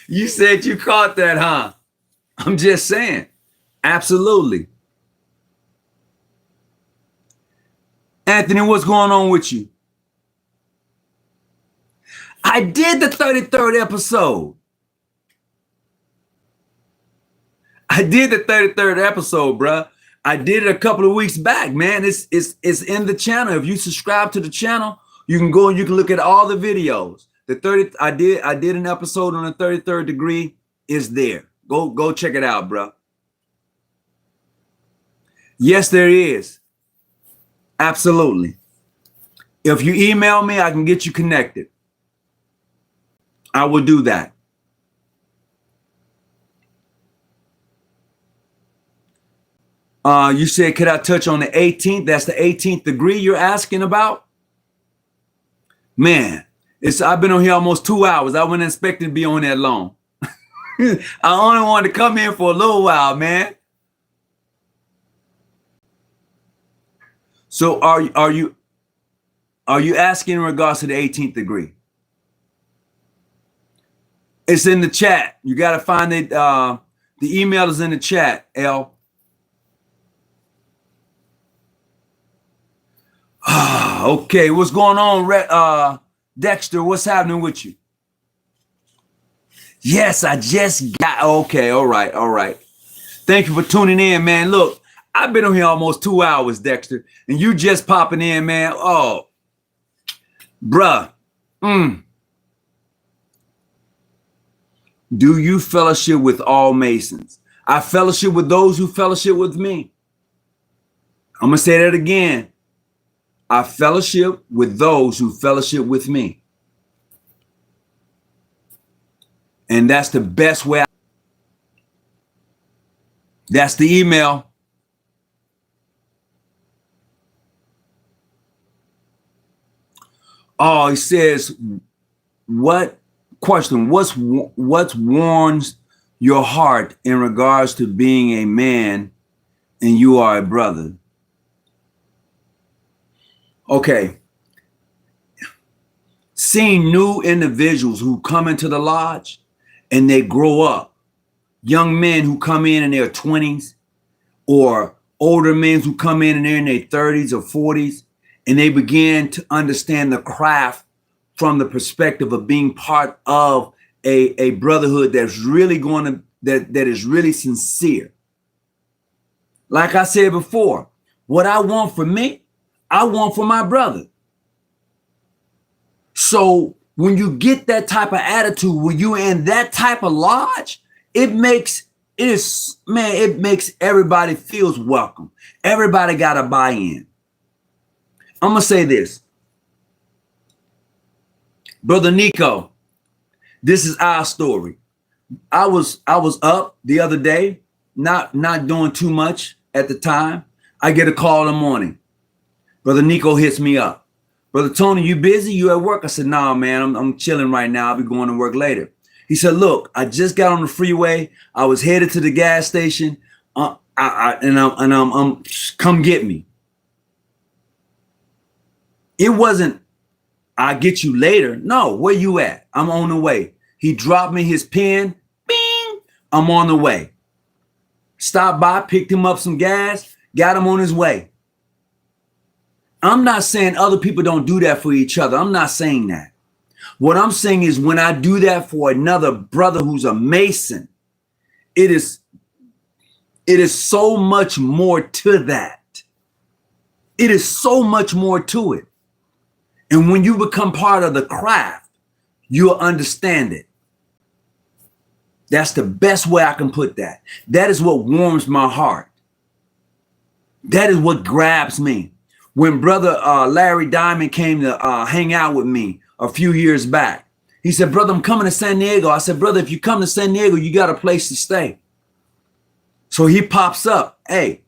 You said you caught that, huh? I'm just saying. Absolutely. Anthony, what's going on with you? I did the 33rd episode. I did the 33rd episode, bruh. I did it a couple of weeks back, man. It's in the channel. If you subscribe to the channel, you can go and you can look at all the videos. I did an episode on the 33rd degree. Is there. Go check it out, bruh. Yes, there is. Absolutely. If you email me, I can get you connected. I will do that. You said, could I touch on the 18th? That's the 18th degree you're asking about? Man, I've been on here almost 2 hours. I wasn't expecting to be on that long. I only wanted to come in for a little while, man. So are you asking in regards to the 18th degree? It's in the chat. You got to find it. The email is in the chat, L. Okay, what's going on, Dexter? What's happening with you? Yes, I just got. Okay, all right. Thank you for tuning in, man. Look, I've been on here almost 2 hours, Dexter, and you just popping in, man. Oh, bruh. Do you fellowship with all Masons? I fellowship with those who fellowship with me. I'm going to say that again. I fellowship with those who fellowship with me. And that's the best way. That's the email. Oh, he says, what question? What warms your heart in regards to being a man and you are a brother? Okay. Seeing new individuals who come into the lodge and they grow up, young men who come in their 20s, or older men who come in and they're in their 30s or 40s, and they begin to understand the craft from the perspective of being part of a brotherhood that's really that is really sincere. Like I said before, what I want for me, I want for my brother. So when you get that type of attitude, when you're in that type of lodge, it makes everybody feels welcome. Everybody got to buy in. I'm going to say this. Brother Nico, this is our story. I was up the other day, not doing too much at the time. I get a call in the morning. Brother Nico hits me up. Brother Tony, you busy? You at work? I said, nah, man, I'm chilling right now. I'll be going to work later. He said, look, I just got on the freeway. I was headed to the gas station. I'm come get me. It wasn't, I'll get you later. No, where you at? I'm on the way. He dropped me his pen. Bing! I'm on the way. Stopped by, picked him up some gas, got him on his way. I'm not saying other people don't do that for each other. I'm not saying that. What I'm saying is when I do that for another brother who's a Mason, it is so much more to that. It is so much more to it. And when you become part of the craft, you'll understand it. That's the best way I can put that. That is what warms my heart. That is what grabs me. When brother Larry Diamond came to hang out with me a few years back, he said, brother, I'm coming to San Diego. I said, brother, if you come to San Diego, you got a place to stay. So he pops up. Hey,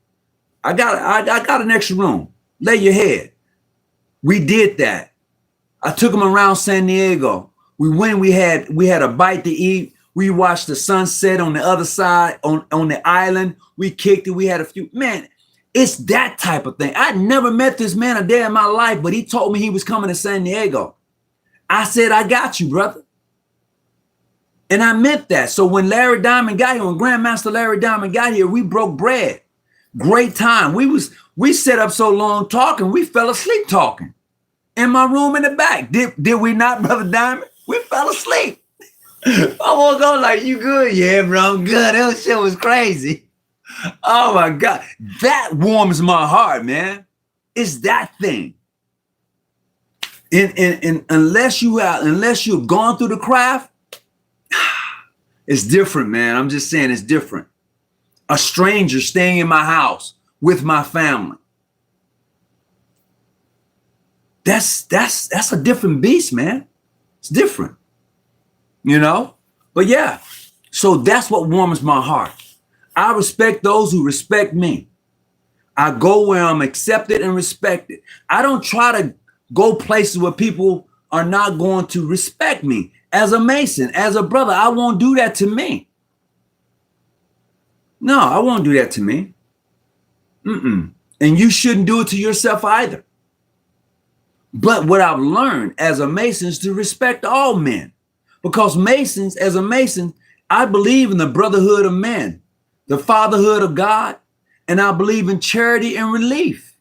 I got an extra room. Lay your head. We did that. I took him around San Diego. We went, we had a bite to eat. We watched the sunset on the other side, on the island. We kicked it. We had a few, man, it's that type of thing. I never met this man a day in my life, but he told me he was coming to San Diego. I said, I got you, brother. And I meant that. So when Larry Diamond got here, when Grandmaster Larry Diamond got here, we broke bread. Great time. We set up so long talking, we fell asleep talking in my room in the back. Did we not, Brother Diamond? We fell asleep. I woke up like, you good? Yeah, bro, I'm good. That shit was crazy. Oh my God. That warms my heart, man. It's that thing. And unless you've gone through the craft, it's different, man. I'm just saying it's different. A stranger staying in my house with my family. That's a different beast, man. It's different. You know? But yeah, so that's what warms my heart. I respect those who respect me. I go where I'm accepted and respected. I don't try to go places where people are not going to respect me. As a Mason, as a brother, I won't do that to me. No, I won't do that to me. And you shouldn't do it to yourself either. But what I've learned as a Mason is to respect all men. Because Masons, as a Mason, I believe in the brotherhood of men, the fatherhood of God, and I believe in charity and relief.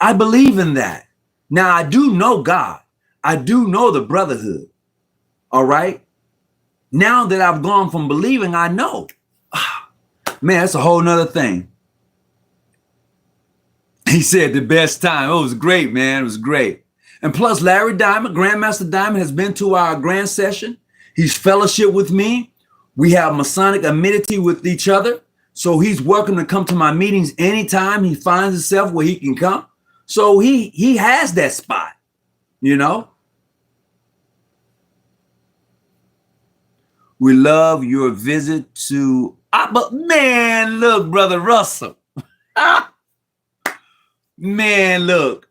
I believe in that. Now, I do know God. I do know the brotherhood. All right? Now that I've gone from believing, I know. Man, that's a whole nother thing. He said the best time. It was great, man. It was great. And plus, Larry Diamond, Grandmaster Diamond, has been to our grand session. He's fellowship with me. We have Masonic affinity with each other. So he's welcome to come to my meetings anytime he finds himself where he can come. So he has that spot, you know. We love your visit to, but man, look, Brother Russell. Man, look,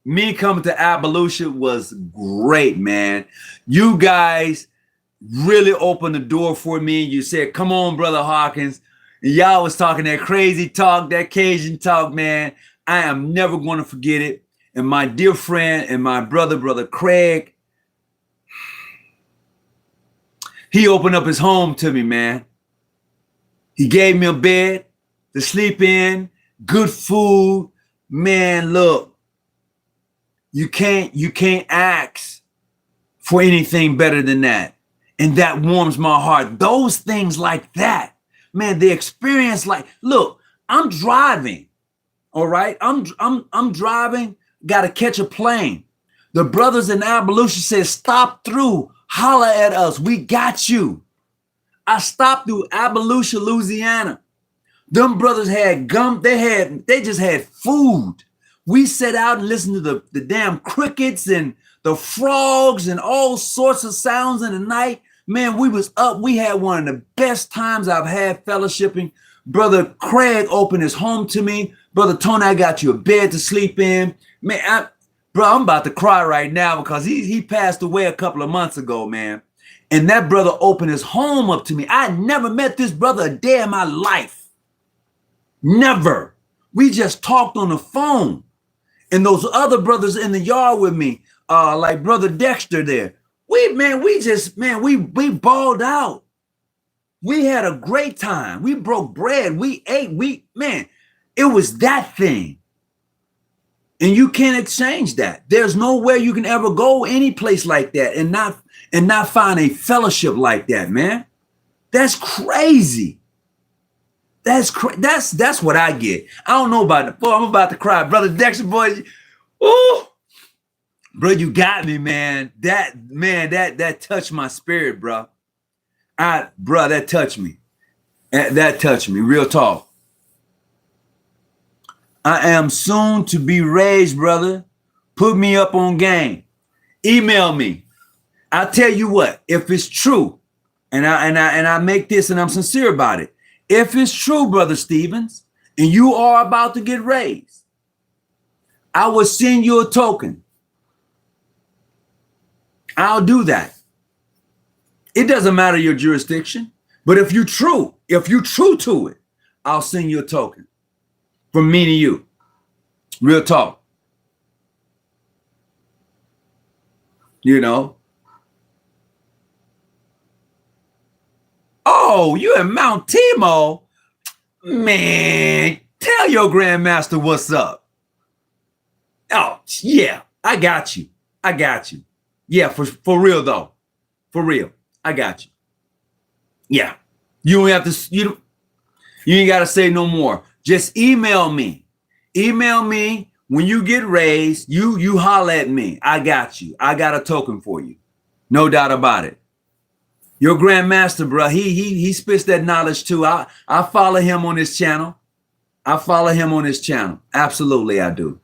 me coming to Appalachia was great, man. You guys really opened the door for me. You said, come on, Brother Hawkins. And y'all was talking that crazy talk, that Cajun talk, man. I am never going to forget it. And my dear friend and my Brother Craig, he opened up his home to me, man. He gave me a bed to sleep in, good food. Man, look, you can't ask for anything better than that. And that warms my heart. Those things like that, man, the experience, like, look, I'm driving, all right? I'm driving, got to catch a plane. The brothers in Appalachia said, stop through, holler at us, we got you. I stopped through Appalachia, Louisiana. Them brothers had gum, they just had food. We sat out and listened to the damn crickets and the frogs and all sorts of sounds in the night. Man, we was up. We had one of the best times I've had fellowshipping. Brother Craig opened his home to me. Brother Tony, I got you a bed to sleep in. Man, I'm about to cry right now because he passed away a couple of months ago, man. And that brother opened his home up to me. I never met this brother a day in my life. Never. We just talked on the phone. And those other brothers in the yard with me, like Brother Dexter there, we balled out. We had a great time. We broke bread. We ate. Man, it was that thing. And you can't exchange that. There's nowhere you can ever go any place like that and not find a fellowship like that, man. That's crazy. That's what I get. I don't know about it. Boy, I'm about to cry. Brother Dexter, boy. Ooh. Bro, you got me, man. That touched my spirit, bro. Bro, that touched me. That touched me. Real talk. I am soon to be raised, brother. Put me up on game. Email me. I tell you what, if it's true, and I make this and I'm sincere about it. If it's true, Brother Stevens, and you are about to get raised, I will send you a token. I'll do that. It doesn't matter your jurisdiction, but if you're true to it, I'll send you a token. From me to you. Real talk. You know. Oh, you in Mount Timo? Man, tell your grandmaster what's up. Oh, yeah, I got you. Yeah, for real though. For real. I got you. Yeah. You don't have to, you ain't got to say no more. Just email me. Email me when you get raised. You holler at me. I got you. I got a token for you. No doubt about it. Your grandmaster, bro, he spits that knowledge too. I follow him on his channel. Absolutely, I do.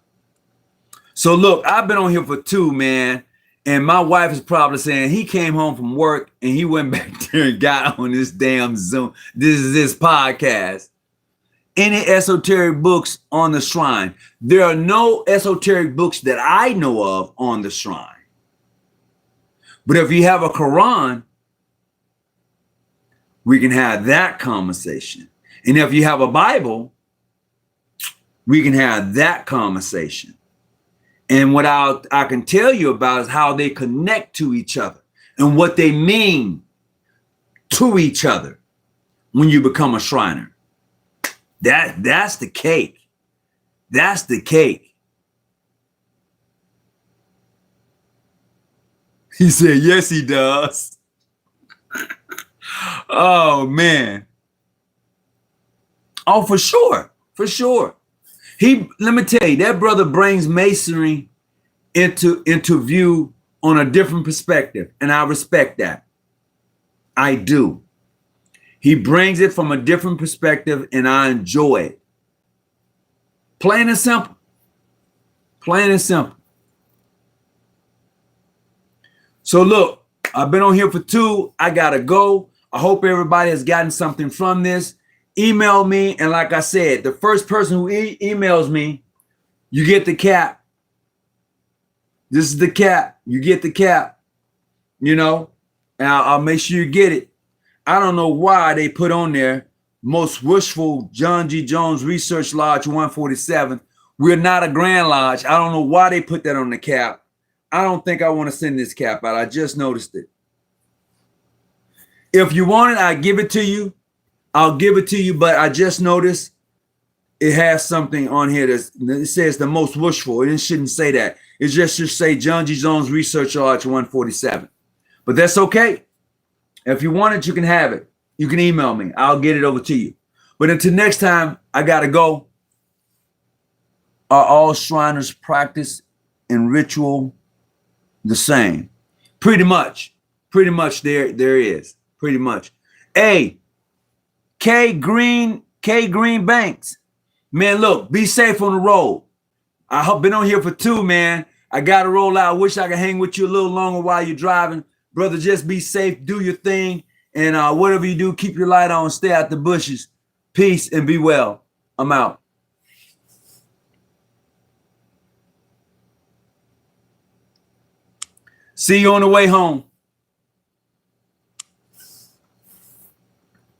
So look, I've been on here for 2, man. And my wife is probably saying he came home from work and he went back there and got on this damn Zoom. This podcast. Any esoteric books on the shrine? There are no esoteric books that I know of on the shrine. But if you have a Quran, we can have that conversation. And if you have a Bible, we can have that conversation. And what I can tell you about is how they connect to each other and what they mean to each other when you become a Shriner. That's the cake. That's the cake. He said, yes, he does. Oh, man. Oh, for sure. For sure. Let me tell you, that brother brings masonry into view on a different perspective. And I respect that. I do. He brings it from a different perspective and I enjoy it. Plain and simple. Plain and simple. So look, I've been on here for 2. I gotta go. I hope everybody has gotten something from this. Email me. And like I said, the first person who emails me, you get the cap. This is the cap. You get the cap. You know, and I'll make sure you get it. I don't know why they put on there, most wishful John G. Jones Research Lodge 147. We're not a Grand Lodge. I don't know why they put that on the cap. I don't think I want to send this cap out. I just noticed it. If you want it, I give it to you. I'll give it to you, but I just noticed it has something on here that says the most wishful. It shouldn't say that. It just should say John G. Jones Research Lodge 147. But that's okay. If you want it, you can have it. You can email me. I'll get it over to you. But until next time, I got to go. Are all Shriners practice and ritual the same? Pretty much. Pretty much there is. Pretty much. Hey, K Green Banks. Man, look, be safe on the road. I have been on here for 2, man. I got to roll out. I wish I could hang with you a little longer while you're driving. Brother, just be safe. Do your thing. And whatever you do, keep your light on. Stay out the bushes. Peace and be well. I'm out. See you on the way home.